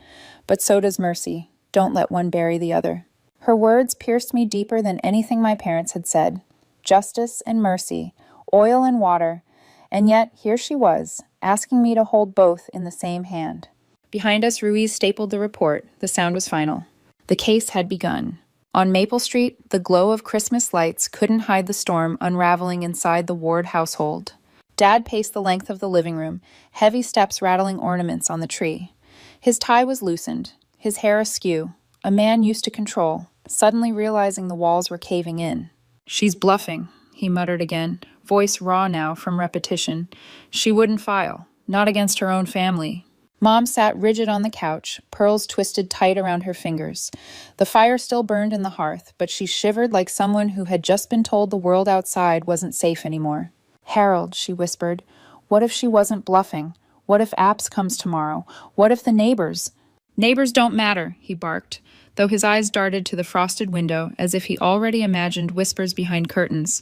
But so does mercy. Don't let one bury the other. Her words pierced me deeper than anything my parents had said. Justice and mercy, oil and water. And yet, here she was, asking me to hold both in the same hand. Behind us, Ruiz stapled the report. The sound was final. The case had begun. On Maple Street, the glow of Christmas lights couldn't hide the storm unraveling inside the Ward household. Dad paced the length of the living room, heavy steps rattling ornaments on the tree. His tie was loosened, his hair askew, a man used to control, suddenly realizing the walls were caving in. She's bluffing, he muttered again, voice raw now from repetition. She wouldn't file, not against her own family. Mom sat rigid on the couch, pearls twisted tight around her fingers. The fire still burned in the hearth, but she shivered like someone who had just been told the world outside wasn't safe anymore. Harold, she whispered, what if she wasn't bluffing? What if Apps comes tomorrow? What if the neighbors? Neighbors don't matter, he barked, though his eyes darted to the frosted window as if he already imagined whispers behind curtains.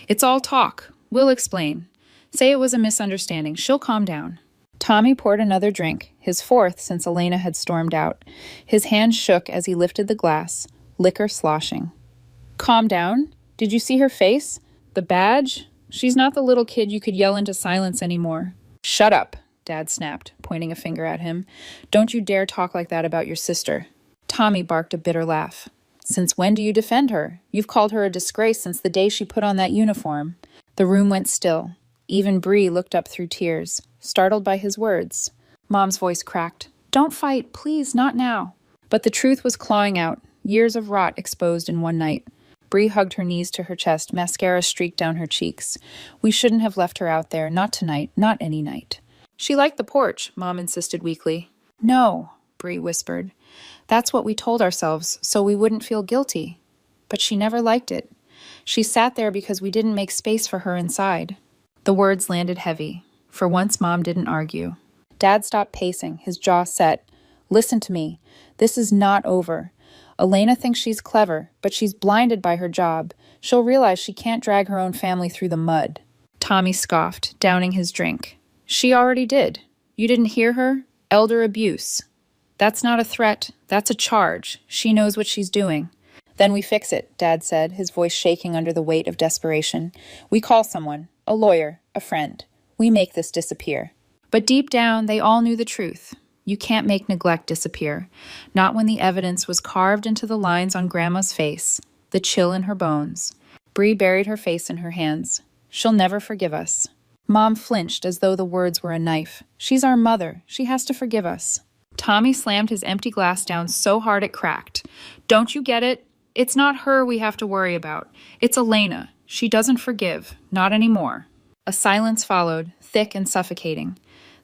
It's all talk. We'll explain. Say it was a misunderstanding. She'll calm down. Tommy poured another drink, his fourth since Elena had stormed out. His hand shook as he lifted the glass, liquor sloshing. Calm down? Did you see her face? The badge? She's not the little kid you could yell into silence anymore. Shut up, Dad snapped, pointing a finger at him. Don't you dare talk like that about your sister. Tommy barked a bitter laugh. Since when do you defend her? You've called her a disgrace since the day she put on that uniform. The room went still. Even Bree looked up through tears, startled by his words. Mom's voice cracked. Don't fight, please, not now. But the truth was clawing out, years of rot exposed in one night. Bree hugged her knees to her chest, mascara streaked down her cheeks. We shouldn't have left her out there, not tonight, not any night. She liked the porch, Mom insisted weakly. No, Bree whispered. That's what we told ourselves, so we wouldn't feel guilty. But she never liked it. She sat there because we didn't make space for her inside. The words landed heavy. For once, Mom didn't argue. Dad stopped pacing, his jaw set. Listen to me. This is not over. Elena thinks she's clever, but she's blinded by her job. She'll realize she can't drag her own family through the mud. Tommy scoffed, downing his drink. She already did. You didn't hear her? Elder abuse. That's not a threat. That's a charge. She knows what she's doing. Then we fix it, Dad said, his voice shaking under the weight of desperation. We call someone. A lawyer, a friend. We make this disappear. But deep down, they all knew the truth. You can't make neglect disappear. Not when the evidence was carved into the lines on Grandma's face, the chill in her bones. Bree buried her face in her hands. She'll never forgive us. Mom flinched as though the words were a knife. She's our mother. She has to forgive us. Tommy slammed his empty glass down so hard it cracked. Don't you get it? It's not her we have to worry about. It's Elena. She doesn't forgive. Not anymore. A silence followed, thick and suffocating.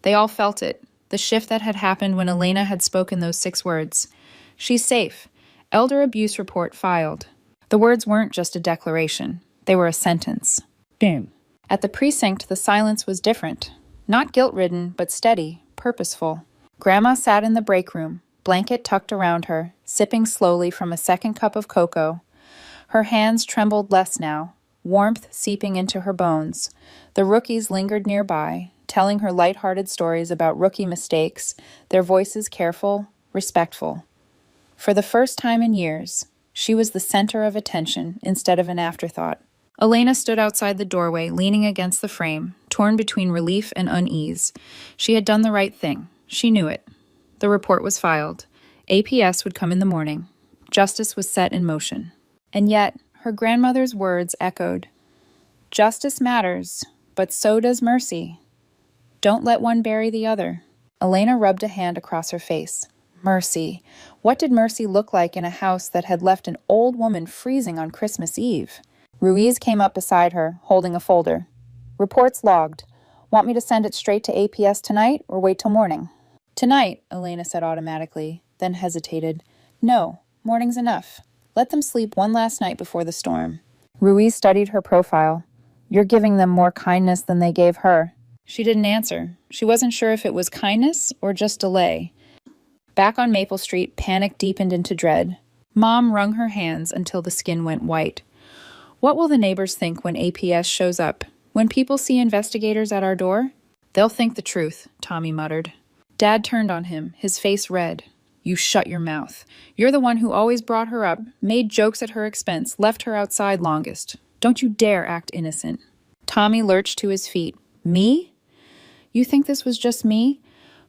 They all felt it, the shift that had happened when Elena had spoken those 6 words. She's safe. Elder abuse report filed. The words weren't just a declaration. They were a sentence. Boom. At the precinct, the silence was different. Not guilt-ridden, but steady, purposeful. Grandma sat in the break room, blanket tucked around her, sipping slowly from a second cup of cocoa. Her hands trembled less now, warmth seeping into her bones. The rookies lingered nearby, telling her light-hearted stories about rookie mistakes, their voices careful, respectful. For the first time in years, she was the center of attention instead of an afterthought. Elena stood outside the doorway, leaning against the frame, torn between relief and unease. She had done the right thing. She knew it. The report was filed. APS would come in the morning. Justice was set in motion. And yet, her grandmother's words echoed. Justice matters, but so does mercy. Don't let one bury the other. Elena rubbed a hand across her face. Mercy. What did mercy look like in a house that had left an old woman freezing on Christmas Eve? Ruiz came up beside her, holding a folder. Reports logged. Want me to send it straight to APS tonight or wait till morning? Tonight, Elena said automatically, then hesitated. No, morning's enough. Let them sleep one last night before the storm. Ruiz studied her profile. You're giving them more kindness than they gave her. She didn't answer. She wasn't sure if it was kindness or just delay. Back on Maple Street, panic deepened into dread. Mom wrung her hands until the skin went white. What will the neighbors think when APS shows up? When people see investigators at our door? They'll think the truth, Tommy muttered. Dad turned on him, his face red. You shut your mouth. You're the one who always brought her up, made jokes at her expense, left her outside longest. Don't you dare act innocent. Tommy lurched to his feet. Me? You think this was just me?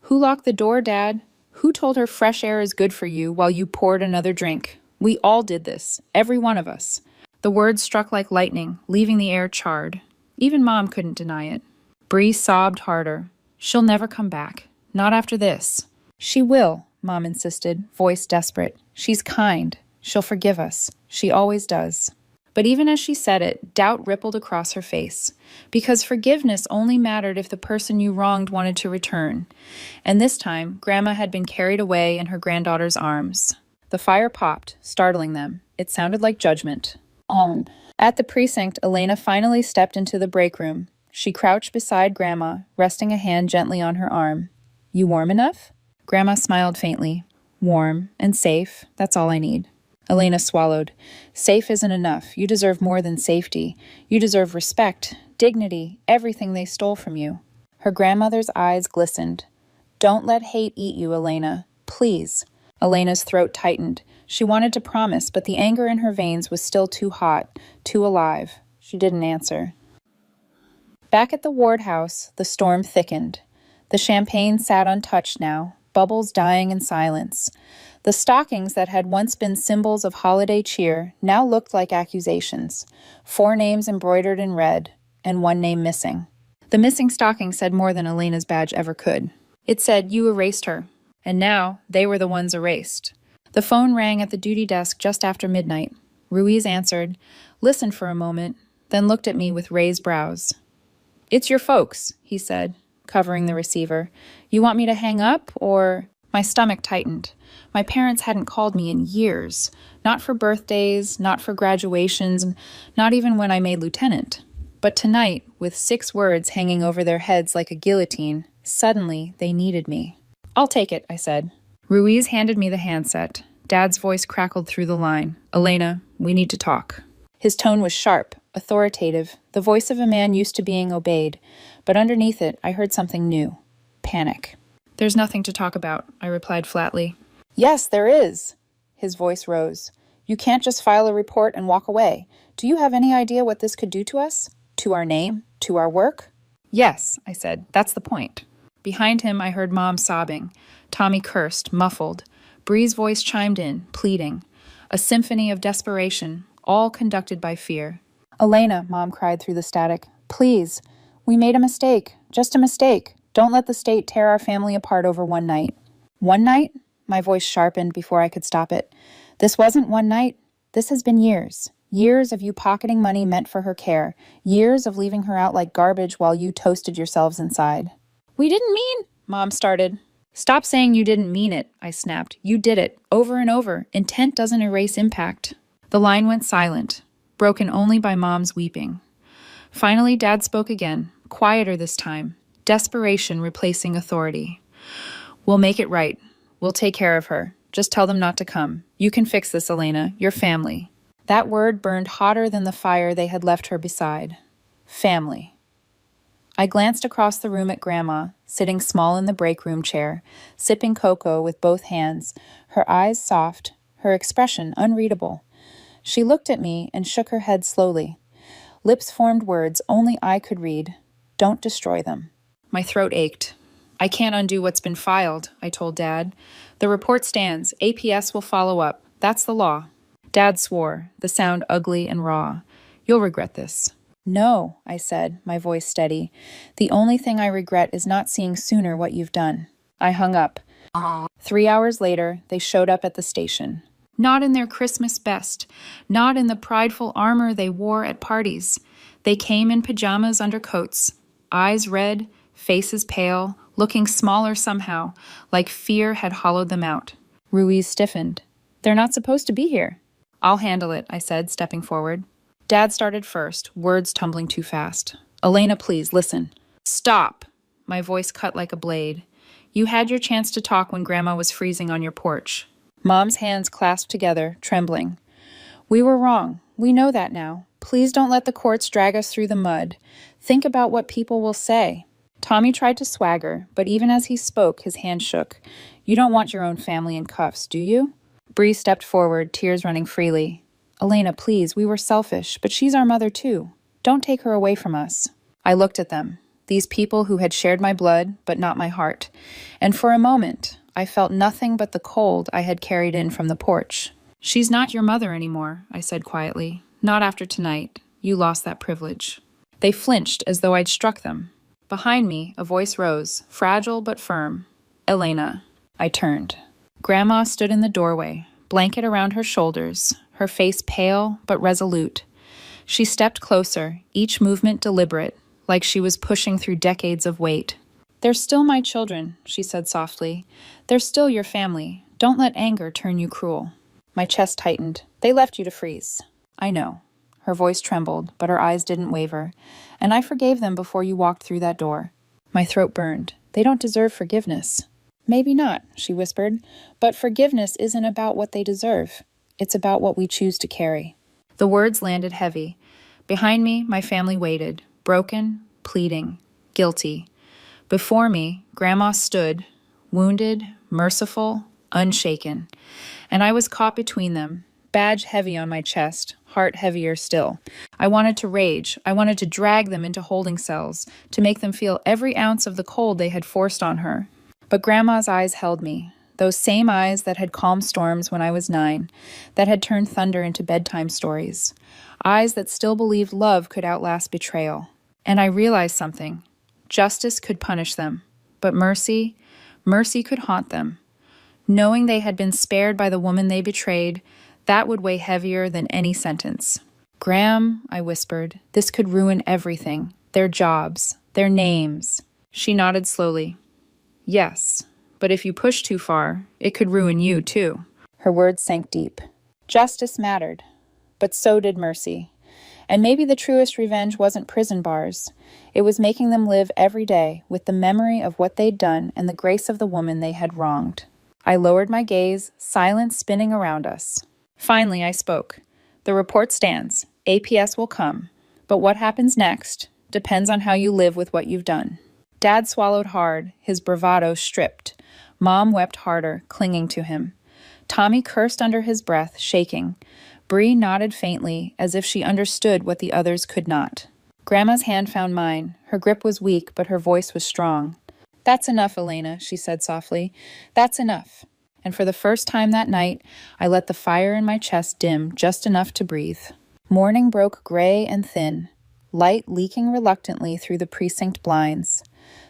Who locked the door, Dad? Who told her fresh air is good for you while you poured another drink? We all did this, every one of us. The words struck like lightning, leaving the air charred. Even Mom couldn't deny it. Bree sobbed harder. She'll never come back. Not after this. She will, Mom insisted, voice desperate. She's kind. She'll forgive us. She always does. But even as she said it, doubt rippled across her face. Because forgiveness only mattered if the person you wronged wanted to return. And this time, Grandma had been carried away in her granddaughter's arms. The fire popped, startling them. It sounded like judgment. At the precinct, Elena finally stepped into the break room. She crouched beside Grandma, resting a hand gently on her arm. You warm enough? Grandma smiled faintly. Warm and safe, that's all I need. Elena swallowed. Safe isn't enough. You deserve more than safety. You deserve respect, dignity, everything they stole from you. Her grandmother's eyes glistened. Don't let hate eat you, Elena. Please. Elena's throat tightened. She wanted to promise, but the anger in her veins was still too hot, too alive. She didn't answer. Back at the ward house, the storm thickened. The champagne sat untouched now, bubbles dying in silence. The stockings that had once been symbols of holiday cheer now looked like accusations. 4 names embroidered in red, and 1 name missing. The missing stocking said more than Elena's badge ever could. It said, you erased her. And now, they were the ones erased. The phone rang at the duty desk just after midnight. Ruiz answered, listened for a moment, then looked at me with raised brows. It's your folks, he said, covering the receiver. You want me to hang up, or... My stomach tightened. My parents hadn't called me in years. Not for birthdays, not for graduations, not even when I made lieutenant. But tonight, with 6 words hanging over their heads like a guillotine, suddenly they needed me. I'll take it, I said. Ruiz handed me the handset. Dad's voice crackled through the line. Elena, we need to talk. His tone was sharp, authoritative, the voice of a man used to being obeyed. But underneath it, I heard something new. Panic. There's nothing to talk about, I replied flatly. Yes, there is. His voice rose. You can't just file a report and walk away. Do you have any idea what this could do to us? To our name? To our work? Yes, I said. That's the point. Behind him, I heard Mom sobbing. Tommy cursed, muffled. Bree's voice chimed in, pleading. A symphony of desperation, all conducted by fear. Elena, Mom cried through the static. Please. We made a mistake. Just a mistake. Don't let the state tear our family apart over one night. One night? My voice sharpened before I could stop it. This wasn't one night. This has been years. Years of you pocketing money meant for her care. Years of leaving her out like garbage while you toasted yourselves inside. We didn't mean... Mom started. Stop saying you didn't mean it, I snapped. You did it, over and over. Intent doesn't erase impact. The line went silent, broken only by Mom's weeping. Finally, Dad spoke again, quieter this time, desperation replacing authority. We'll make it right. We'll take care of her. Just tell them not to come. You can fix this, Elena. Your family. That word burned hotter than the fire they had left her beside. Family. I glanced across the room at Grandma, sitting small in the break room chair, sipping cocoa with both hands, her eyes soft, her expression unreadable. She looked at me and shook her head slowly. Lips formed words only I could read. Don't destroy them. My throat ached. I can't undo what's been filed, I told Dad. The report stands. APS will follow up. That's the law. Dad swore, the sound ugly and raw. You'll regret this. No, I said, my voice steady. The only thing I regret is not seeing sooner what you've done. I hung up. 3 hours later, they showed up at the station. Not in their Christmas best, not in the prideful armor they wore at parties. They came in pajamas under coats, eyes red, faces pale, looking smaller somehow, like fear had hollowed them out. Ruiz stiffened. They're not supposed to be here. I'll handle it, I said, stepping forward. Dad started first, words tumbling too fast. Elena, please, listen. Stop! My voice cut like a blade. You had your chance to talk when Grandma was freezing on your porch. Mom's hands clasped together, trembling. We were wrong. We know that now. Please don't let the courts drag us through the mud. Think about what people will say. Tommy tried to swagger, but even as he spoke, his hand shook. You don't want your own family in cuffs, do you? Bree stepped forward, tears running freely. Elena, please, we were selfish, but she's our mother too. Don't take her away from us. I looked at them, these people who had shared my blood, but not my heart. And for a moment, I felt nothing but the cold I had carried in from the porch. She's not your mother anymore, I said quietly. Not after tonight. You lost that privilege. They flinched as though I'd struck them. Behind me, a voice rose, fragile but firm. Elena. I turned. Grandma stood in the doorway, blanket around her shoulders, her face pale but resolute. She stepped closer, each movement deliberate, like she was pushing through decades of weight. They're still my children, she said softly. They're still your family. Don't let anger turn you cruel. My chest tightened. They left you to freeze. I know. Her voice trembled, but her eyes didn't waver. And I forgave them before you walked through that door. My throat burned. They don't deserve forgiveness. Maybe not, she whispered, but forgiveness isn't about what they deserve. It's about what we choose to carry. The words landed heavy. Behind me, my family waited, broken, pleading, guilty. Before me, Grandma stood, wounded, merciful, unshaken. And I was caught between them, badge heavy on my chest, heart heavier still. I wanted to rage. I wanted to drag them into holding cells, to make them feel every ounce of the cold they had forced on her. But Grandma's eyes held me, those same eyes that had calmed storms when I was 9, that had turned thunder into bedtime stories, eyes that still believed love could outlast betrayal. And I realized something. Justice could punish them, but mercy could haunt them. Knowing they had been spared by the woman they betrayed, that would weigh heavier than any sentence. Graham, I whispered, this could ruin everything. Their jobs, their names. She nodded slowly. Yes, but if you push too far, it could ruin you too. Her words sank deep. Justice mattered, but so did mercy. And maybe the truest revenge wasn't prison bars. It was making them live every day with the memory of what they'd done and the grace of the woman they had wronged. I lowered my gaze, silence spinning around us. Finally, I spoke. The report stands. APS will come. But what happens next depends on how you live with what you've done. Dad swallowed hard, his bravado stripped. Mom wept harder, clinging to him. Tommy cursed under his breath, shaking. Bree nodded faintly, as if she understood what the others could not. Grandma's hand found mine. Her grip was weak, but her voice was strong. That's enough, Elena, she said softly. That's enough. And for the first time that night, I let the fire in my chest dim just enough to breathe. Morning broke gray and thin, light leaking reluctantly through the precinct blinds.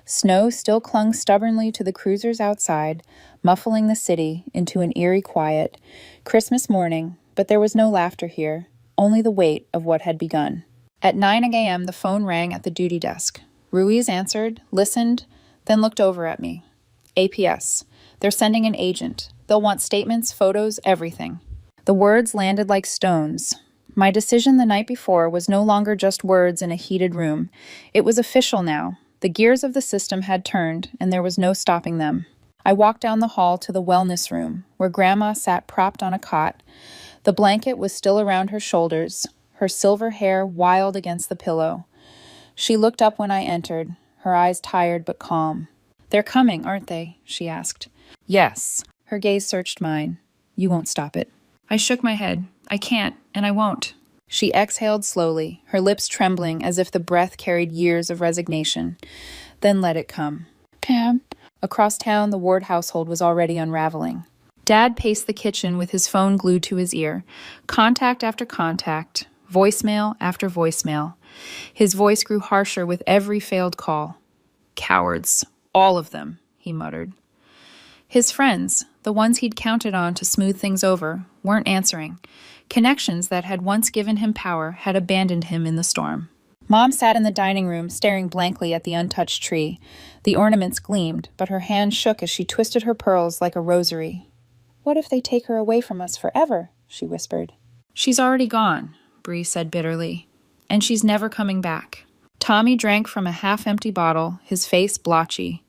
Snow still clung stubbornly to the cruisers outside, muffling the city into an eerie quiet. Christmas morning, but there was no laughter here, only the weight of what had begun. At 9 a.m., the phone rang at the duty desk. Ruiz answered, listened, then looked over at me. APS. They're sending an agent. They'll want statements, photos, everything. The words landed like stones. My decision the night before was no longer just words in a heated room. It was official now. The gears of the system had turned, and there was no stopping them. I walked down the hall to the wellness room, where Grandma sat propped on a cot. The blanket was still around her shoulders, her silver hair wild against the pillow. She looked up when I entered, her eyes tired but calm. "They're coming, aren't they?" she asked. "Yes." Her gaze searched mine. "You won't stop it." I shook my head. "I can't, and I won't." She exhaled slowly, her lips trembling as if the breath carried years of resignation. Then let it come. "Pam." Across town, the Ward household was already unraveling. Dad paced the kitchen with his phone glued to his ear. Contact after contact, voicemail after voicemail. His voice grew harsher with every failed call. "Cowards. All of them," he muttered. His friends, the ones he'd counted on to smooth things over, weren't answering. Connections that had once given him power had abandoned him in the storm. Mom sat in the dining room, staring blankly at the untouched tree. The ornaments gleamed, but her hand shook as she twisted her pearls like a rosary. "What if they take her away from us forever?" she whispered. "She's already gone," Bree said bitterly. "And she's never coming back." Tommy drank from a half-empty bottle, his face blotchy.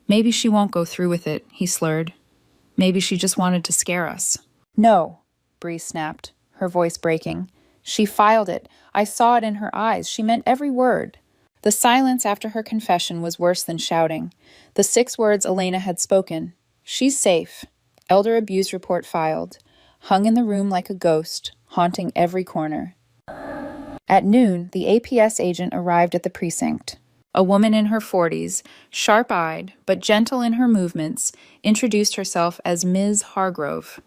"Maybe she won't go through with it," he slurred. "Maybe she just wanted to scare us." "No," Bree snapped, her voice breaking. "She filed it. I saw it in her eyes. She meant every word." The silence after her confession was worse than shouting. The 6 words Elena had spoken. "She's safe. Elder abuse report filed." Hung in the room like a ghost, haunting every corner. At noon, the APS agent arrived at the precinct. A woman in her 40s, sharp-eyed but gentle in her movements, introduced herself as Ms. Hargrove.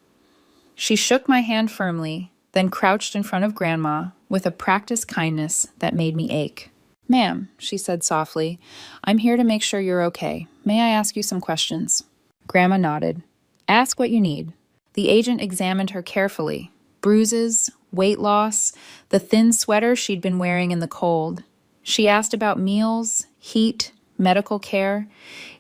She shook my hand firmly, then crouched in front of Grandma with a practiced kindness that made me ache. "Ma'am," she said softly, "I'm here to make sure you're okay. May I ask you some questions?" Grandma nodded. "Ask what you need." The agent examined her carefully. Bruises, weight loss, the thin sweater she'd been wearing in the cold. She asked about meals, heat, medical care.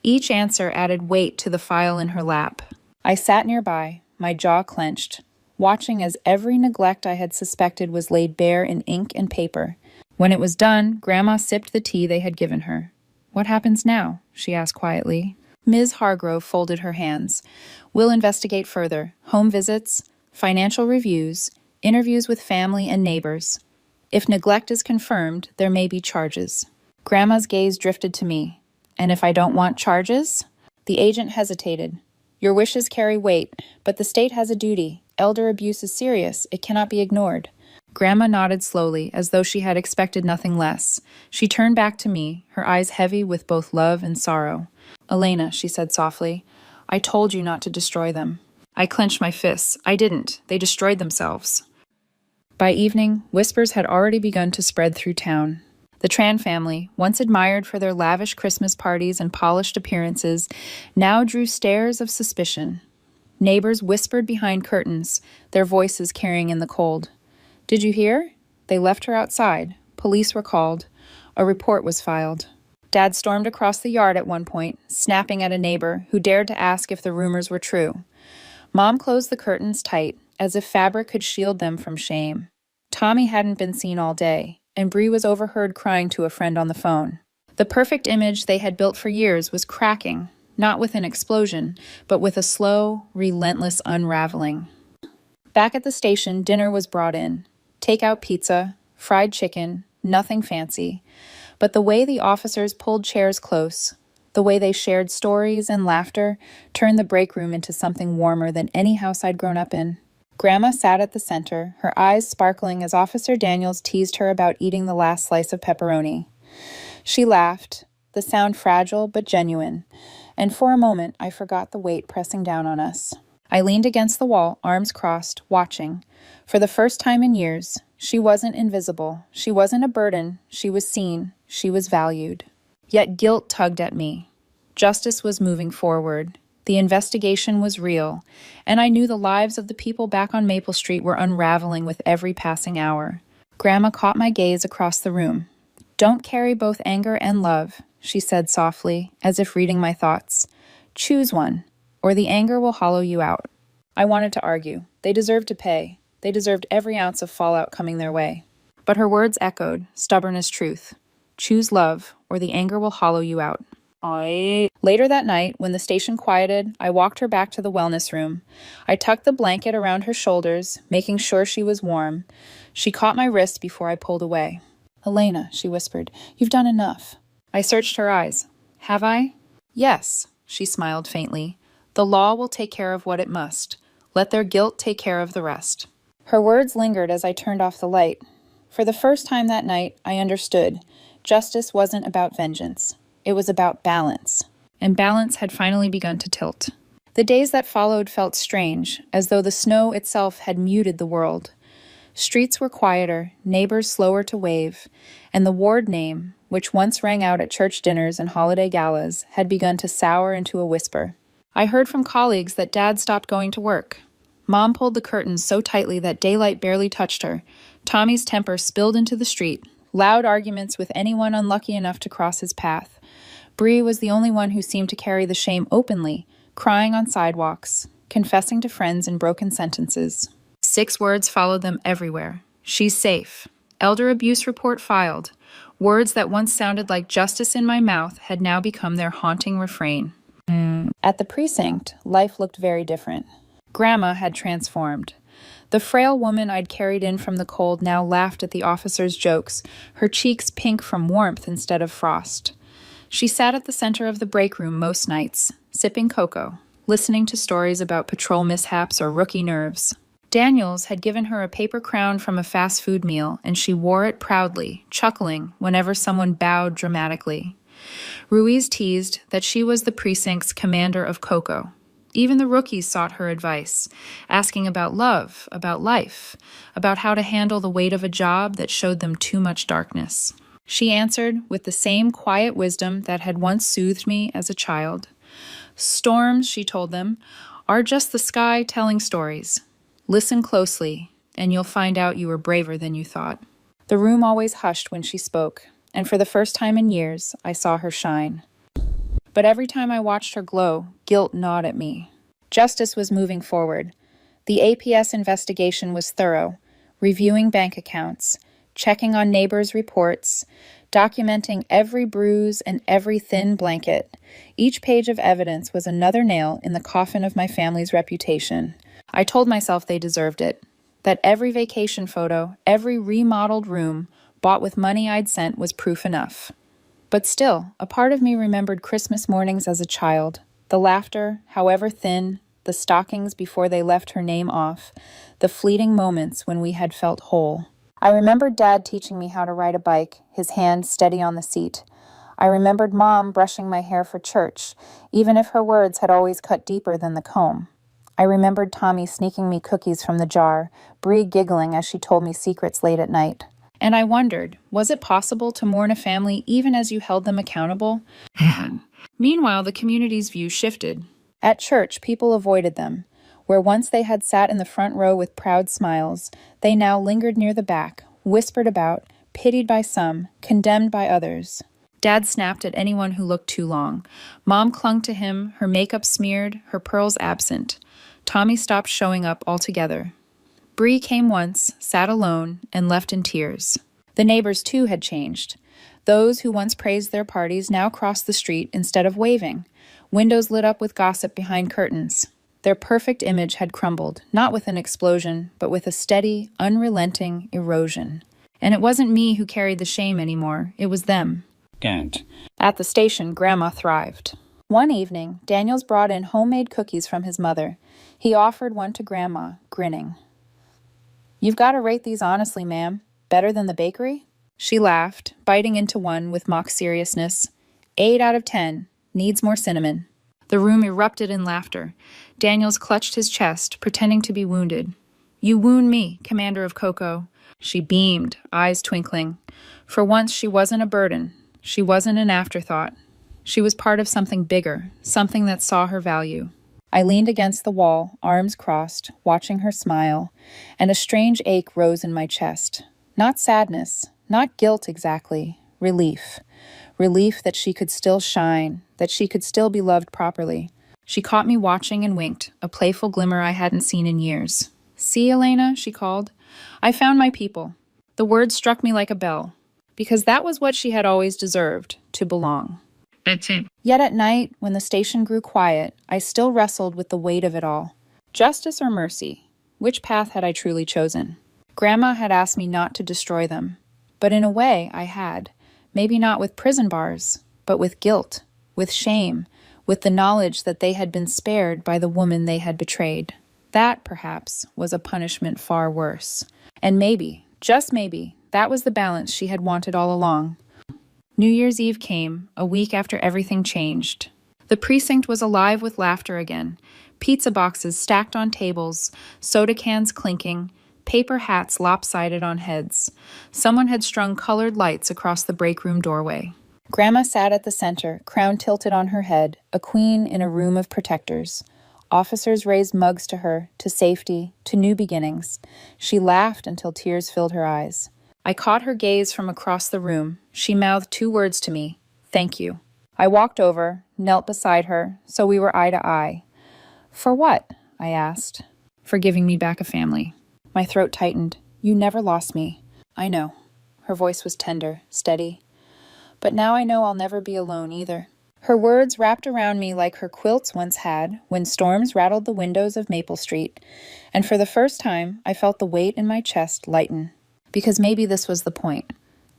Each answer added weight to the file in her lap. I sat nearby, my jaw clenched, watching as every neglect I had suspected was laid bare in ink and paper. When it was done, Grandma sipped the tea they had given her. "What happens now?" she asked quietly. Ms. Hargrove folded her hands. "We'll investigate further. Home visits, financial reviews, interviews with family and neighbors. If neglect is confirmed, there may be charges." Grandma's gaze drifted to me. "And if I don't want charges?" The agent hesitated. "Your wishes carry weight, but the state has a duty. Elder abuse is serious. It cannot be ignored." Grandma nodded slowly, as though she had expected nothing less. She turned back to me, her eyes heavy with both love and sorrow. "Elena," she said softly, "I told you not to destroy them." I clenched my fists. I didn't. They destroyed themselves. By evening, whispers had already begun to spread through town. The Tran family, once admired for their lavish Christmas parties and polished appearances, now drew stares of suspicion. Neighbors whispered behind curtains, their voices carrying in the cold. "Did you hear? They left her outside. Police were called. A report was filed." Dad stormed across the yard at one point, snapping at a neighbor who dared to ask if the rumors were true. Mom closed the curtains tight, as if fabric could shield them from shame. Tommy hadn't been seen all day, and Bree was overheard crying to a friend on the phone. The perfect image they had built for years was cracking, not with an explosion, but with a slow, relentless unraveling. Back at the station, dinner was brought in. Takeout pizza, fried chicken, nothing fancy. But the way the officers pulled chairs close, the way they shared stories and laughter, turned the break room into something warmer than any house I'd grown up in. Grandma sat at the center, her eyes sparkling as Officer Daniels teased her about eating the last slice of pepperoni. She laughed, the sound fragile but genuine, and for a moment I forgot the weight pressing down on us. I leaned against the wall, arms crossed, watching. For the first time in years, she wasn't invisible. She wasn't a burden. She was seen. She was valued. Yet guilt tugged at me. Justice was moving forward. The investigation was real, and I knew the lives of the people back on Maple Street were unraveling with every passing hour. Grandma caught my gaze across the room. "Don't carry both anger and love," she said softly, as if reading my thoughts. Choose one, or the anger will hollow you out. I wanted to argue. They deserved to pay. They deserved every ounce of fallout coming their way. But her words echoed, stubborn as truth. Choose love, or the anger will hollow you out. Later that night, when the station quieted, I walked her back to the wellness room. I tucked the blanket around her shoulders, making sure she was warm. She caught my wrist before I pulled away. "Elena," she whispered, "you've done enough." I searched her eyes. "Have I?" "Yes," she smiled faintly. "The law will take care of what it must. Let their guilt take care of the rest." Her words lingered as I turned off the light. For the first time that night, I understood. Justice wasn't about vengeance. It was about balance. And balance had finally begun to tilt. The days that followed felt strange, as though the snow itself had muted the world. Streets were quieter, neighbors slower to wave, and the ward name, which once rang out at church dinners and holiday galas, had begun to sour into a whisper. I heard from colleagues that Dad stopped going to work. Mom pulled the curtains so tightly that daylight barely touched her. Tommy's temper spilled into the street, loud arguments with anyone unlucky enough to cross his path. Bree was the only one who seemed to carry the shame openly, crying on sidewalks, confessing to friends in broken sentences. 6 words followed them everywhere. "She's safe." "Elder abuse report filed." Words that once sounded like justice in my mouth had now become their haunting refrain. At the precinct, life looked very different. Grandma had transformed. The frail woman I'd carried in from the cold now laughed at the officers' jokes, her cheeks pink from warmth instead of frost. She sat at the center of the break room most nights, sipping cocoa, listening to stories about patrol mishaps or rookie nerves. Daniels had given her a paper crown from a fast food meal, and she wore it proudly, chuckling whenever someone bowed dramatically. Ruiz teased that she was the precinct's commander of cocoa. Even the rookies sought her advice, asking about love, about life, about how to handle the weight of a job that showed them too much darkness. She answered with the same quiet wisdom that had once soothed me as a child. "Storms," she told them, "are just the sky telling stories. Listen closely, and you'll find out you were braver than you thought." The room always hushed when she spoke, and for the first time in years, I saw her shine. But every time I watched her glow, guilt gnawed at me. Justice was moving forward. The APS investigation was thorough, reviewing bank accounts, checking on neighbors' reports, documenting every bruise and every thin blanket. Each page of evidence was another nail in the coffin of my family's reputation. I told myself they deserved it, that every vacation photo, every remodeled room, bought with money I'd sent was proof enough. But still, a part of me remembered Christmas mornings as a child, the laughter, however thin, the stockings before they left her name off, the fleeting moments when we had felt whole. I remembered Dad teaching me how to ride a bike, his hand steady on the seat. I remembered Mom brushing my hair for church, even if her words had always cut deeper than the comb. I remembered Tommy sneaking me cookies from the jar, Bree giggling as she told me secrets late at night. And I wondered, was it possible to mourn a family even as you held them accountable? Meanwhile, the community's view shifted. At church, people avoided them. Where once they had sat in the front row with proud smiles, they now lingered near the back, whispered about, pitied by some, condemned by others. Dad snapped at anyone who looked too long. Mom clung to him, her makeup smeared, her pearls absent. Tommy stopped showing up altogether. Bree came once, sat alone, and left in tears. The neighbors, too, had changed. Those who once praised their parties now crossed the street instead of waving. Windows lit up with gossip behind curtains. Their perfect image had crumbled, not with an explosion, but with a steady, unrelenting erosion. And it wasn't me who carried the shame anymore, it was them. At the station, Grandma thrived. One evening, Daniels brought in homemade cookies from his mother. He offered one to Grandma, grinning. "You've got to rate these honestly, ma'am. Better than the bakery?" She laughed, biting into one with mock seriousness. 8 out of 10. Needs more cinnamon." The room erupted in laughter. Daniels clutched his chest, pretending to be wounded. "You wound me, Commander of Cocoa." She beamed, eyes twinkling. For once, she wasn't a burden. She wasn't an afterthought. She was part of something bigger, something that saw her value. I leaned against the wall, arms crossed, watching her smile, and a strange ache rose in my chest. Not sadness, not guilt exactly, relief. Relief that she could still shine, that she could still be loved properly. She caught me watching and winked, a playful glimmer I hadn't seen in years. "See, Elena," she called. "I found my people." The words struck me like a bell, because that was what she had always deserved, to belong. That's it. Yet at night, when the station grew quiet, I still wrestled with the weight of it all. Justice or mercy? Which path had I truly chosen? Grandma had asked me not to destroy them. But in a way, I had. Maybe not with prison bars, but with guilt, with shame, with the knowledge that they had been spared by the woman they had betrayed. That, perhaps, was a punishment far worse. And maybe, just maybe, that was the balance she had wanted all along. New Year's Eve came, a week after everything changed. The precinct was alive with laughter again. Pizza boxes stacked on tables, soda cans clinking, paper hats lopsided on heads. Someone had strung colored lights across the break room doorway. Grandma sat at the center, crown tilted on her head, a queen in a room of protectors. Officers raised mugs to her, to safety, to new beginnings. She laughed until tears filled her eyes. I caught her gaze from across the room. She mouthed 2 words to me, "Thank you." I walked over, knelt beside her, so we were eye to eye. "For what?" I asked. "For giving me back a family." My throat tightened. "You never lost me." "I know." Her voice was tender, steady. "But now I know I'll never be alone either." Her words wrapped around me like her quilts once had when storms rattled the windows of Maple Street, and for the first time I felt the weight in my chest lighten. Because maybe this was the point.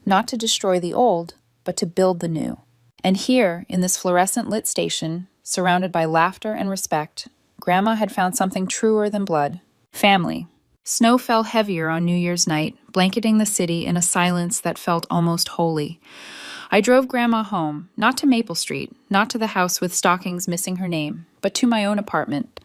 Not to destroy the old, but to build the new. And here, in this fluorescent lit station, surrounded by laughter and respect, Grandma had found something truer than blood. Family. Snow fell heavier on New Year's night, blanketing the city in a silence that felt almost holy. I drove Grandma home, not to Maple Street, not to the house with stockings missing her name, but to my own apartment.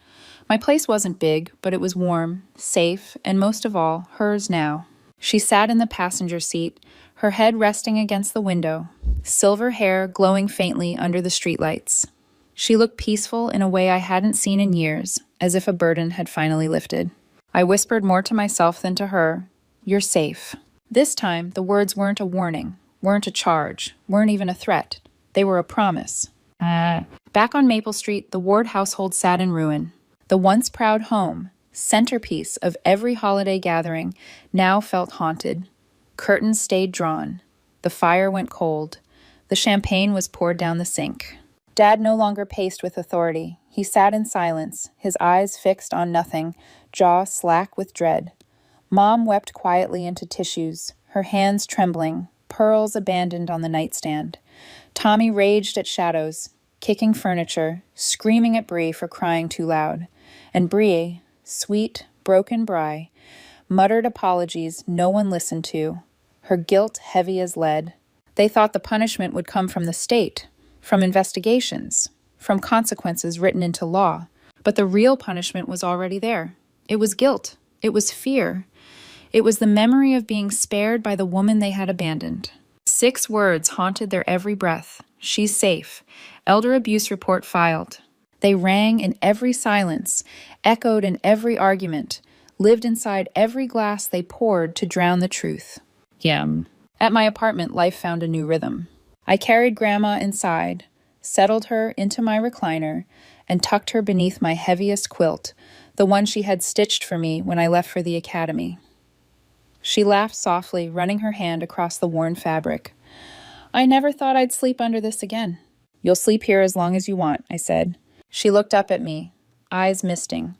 My place wasn't big, but it was warm, safe, and most of all, hers now. She sat in the passenger seat, her head resting against the window, silver hair glowing faintly under the streetlights. She looked peaceful in a way I hadn't seen in years, as if a burden had finally lifted. I whispered more to myself than to her, "You're safe." This time, the words weren't a warning, weren't a charge, weren't even a threat. They were a promise. Back on Maple Street, the Ward household sat in ruin. The once proud home, centerpiece of every holiday gathering, now felt haunted. Curtains stayed drawn. The fire went cold. The champagne was poured down the sink. Dad no longer paced with authority. He sat in silence, his eyes fixed on nothing, jaw slack with dread. Mom wept quietly into tissues, her hands trembling, pearls abandoned on the nightstand. Tommy raged at shadows, kicking furniture, screaming at Bree for crying too loud. And Bree, sweet, broken Bri, muttered apologies no one listened to, her guilt heavy as lead. They thought the punishment would come from the state, from investigations, from consequences written into law. But the real punishment was already there. It was guilt. It was fear. It was the memory of being spared by the woman they had abandoned. 6 words haunted their every breath. "She's safe. Elder abuse report filed." They rang in every silence, echoed in every argument, lived inside every glass they poured to drown the truth. At my apartment, life found a new rhythm. I carried Grandma inside, settled her into my recliner, and tucked her beneath my heaviest quilt, the one she had stitched for me when I left for the academy. She laughed softly, running her hand across the worn fabric. "I never thought I'd sleep under this again." "You'll sleep here as long as you want," I said. She looked up at me, eyes misting.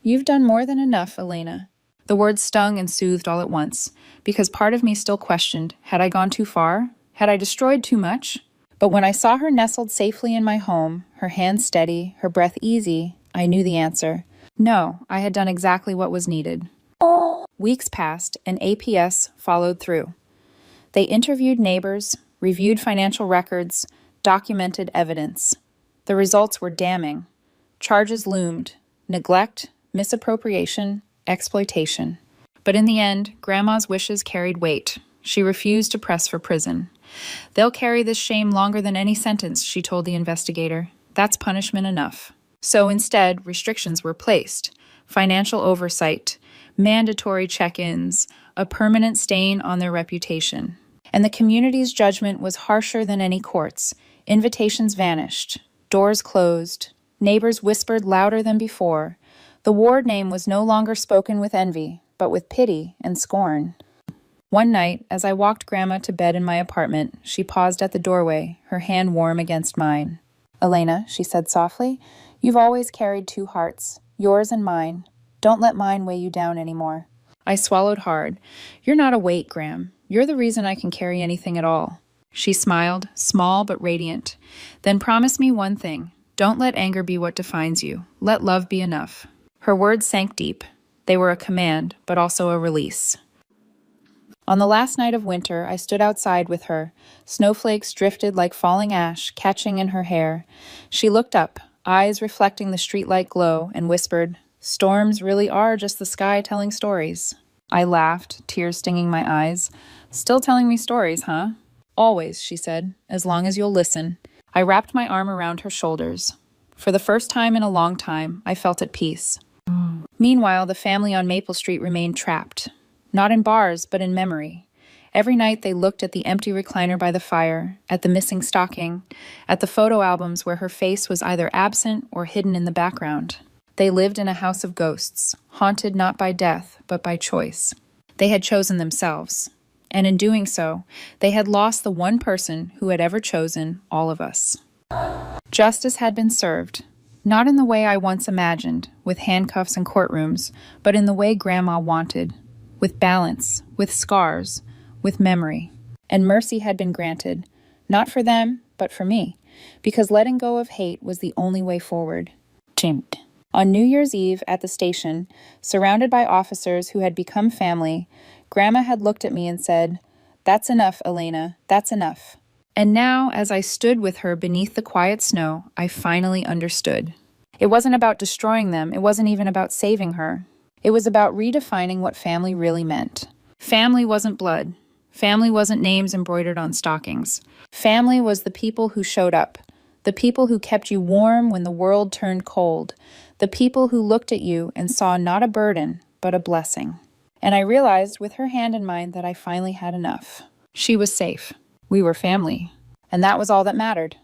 "You've done more than enough, Elena." The words stung and soothed all at once, because part of me still questioned, had I gone too far? Had I destroyed too much? But when I saw her nestled safely in my home, her hands steady, her breath easy, I knew the answer. No, I had done exactly what was needed. Weeks passed, and APS followed through. They interviewed neighbors, reviewed financial records, documented evidence. The results were damning. Charges loomed: neglect, misappropriation, exploitation. But in the end, Grandma's wishes carried weight. She refused to press for prison. "They'll carry this shame longer than any sentence," she told the investigator. "That's punishment enough." So instead, restrictions were placed: financial oversight, mandatory check-ins, a permanent stain on their reputation. And the community's judgment was harsher than any court's. Invitations vanished. Doors closed. Neighbors whispered louder than before. The ward name was no longer spoken with envy, but with pity and scorn. One night, as I walked Grandma to bed in my apartment, she paused at the doorway, her hand warm against mine. "Elena," she said softly, "you've always carried two hearts, yours and mine. Don't let mine weigh you down anymore." I swallowed hard. "You're not a weight, Gram. You're the reason I can carry anything at all." She smiled, small but radiant. "Then promise me one thing. Don't let anger be what defines you. Let love be enough." Her words sank deep. They were a command, but also a release. On the last night of winter, I stood outside with her. Snowflakes drifted like falling ash, catching in her hair. She looked up, eyes reflecting the streetlight glow, and whispered, "Storms really are just the sky telling stories." I laughed, tears stinging my eyes. "Still telling me stories, huh?" "Always," she said, "as long as you'll listen." I wrapped my arm around her shoulders. For the first time in a long time, I felt at peace. Meanwhile, the family on Maple Street remained trapped. Not in bars, but in memory. Every night they looked at the empty recliner by the fire, at the missing stocking, at the photo albums where her face was either absent or hidden in the background. They lived in a house of ghosts, haunted not by death, but by choice. They had chosen themselves. And in doing so, they had lost the one person who had ever chosen all of us. Justice had been served, not in the way I once imagined, with handcuffs and courtrooms, but in the way Grandma wanted, with balance, with scars, with memory. And mercy had been granted, not for them, but for me, because letting go of hate was the only way forward. Chimped. On New Year's Eve at the station, surrounded by officers who had become family, Grandma had looked at me and said, "That's enough, Elena, that's enough." And now, as I stood with her beneath the quiet snow, I finally understood. It wasn't about destroying them, it wasn't even about saving her. It was about redefining what family really meant. Family wasn't blood. Family wasn't names embroidered on stockings. Family was the people who showed up, the people who kept you warm when the world turned cold, the people who looked at you and saw not a burden, but a blessing. And I realized with her hand in mine that I finally had enough. She was safe. We were family. And that was all that mattered.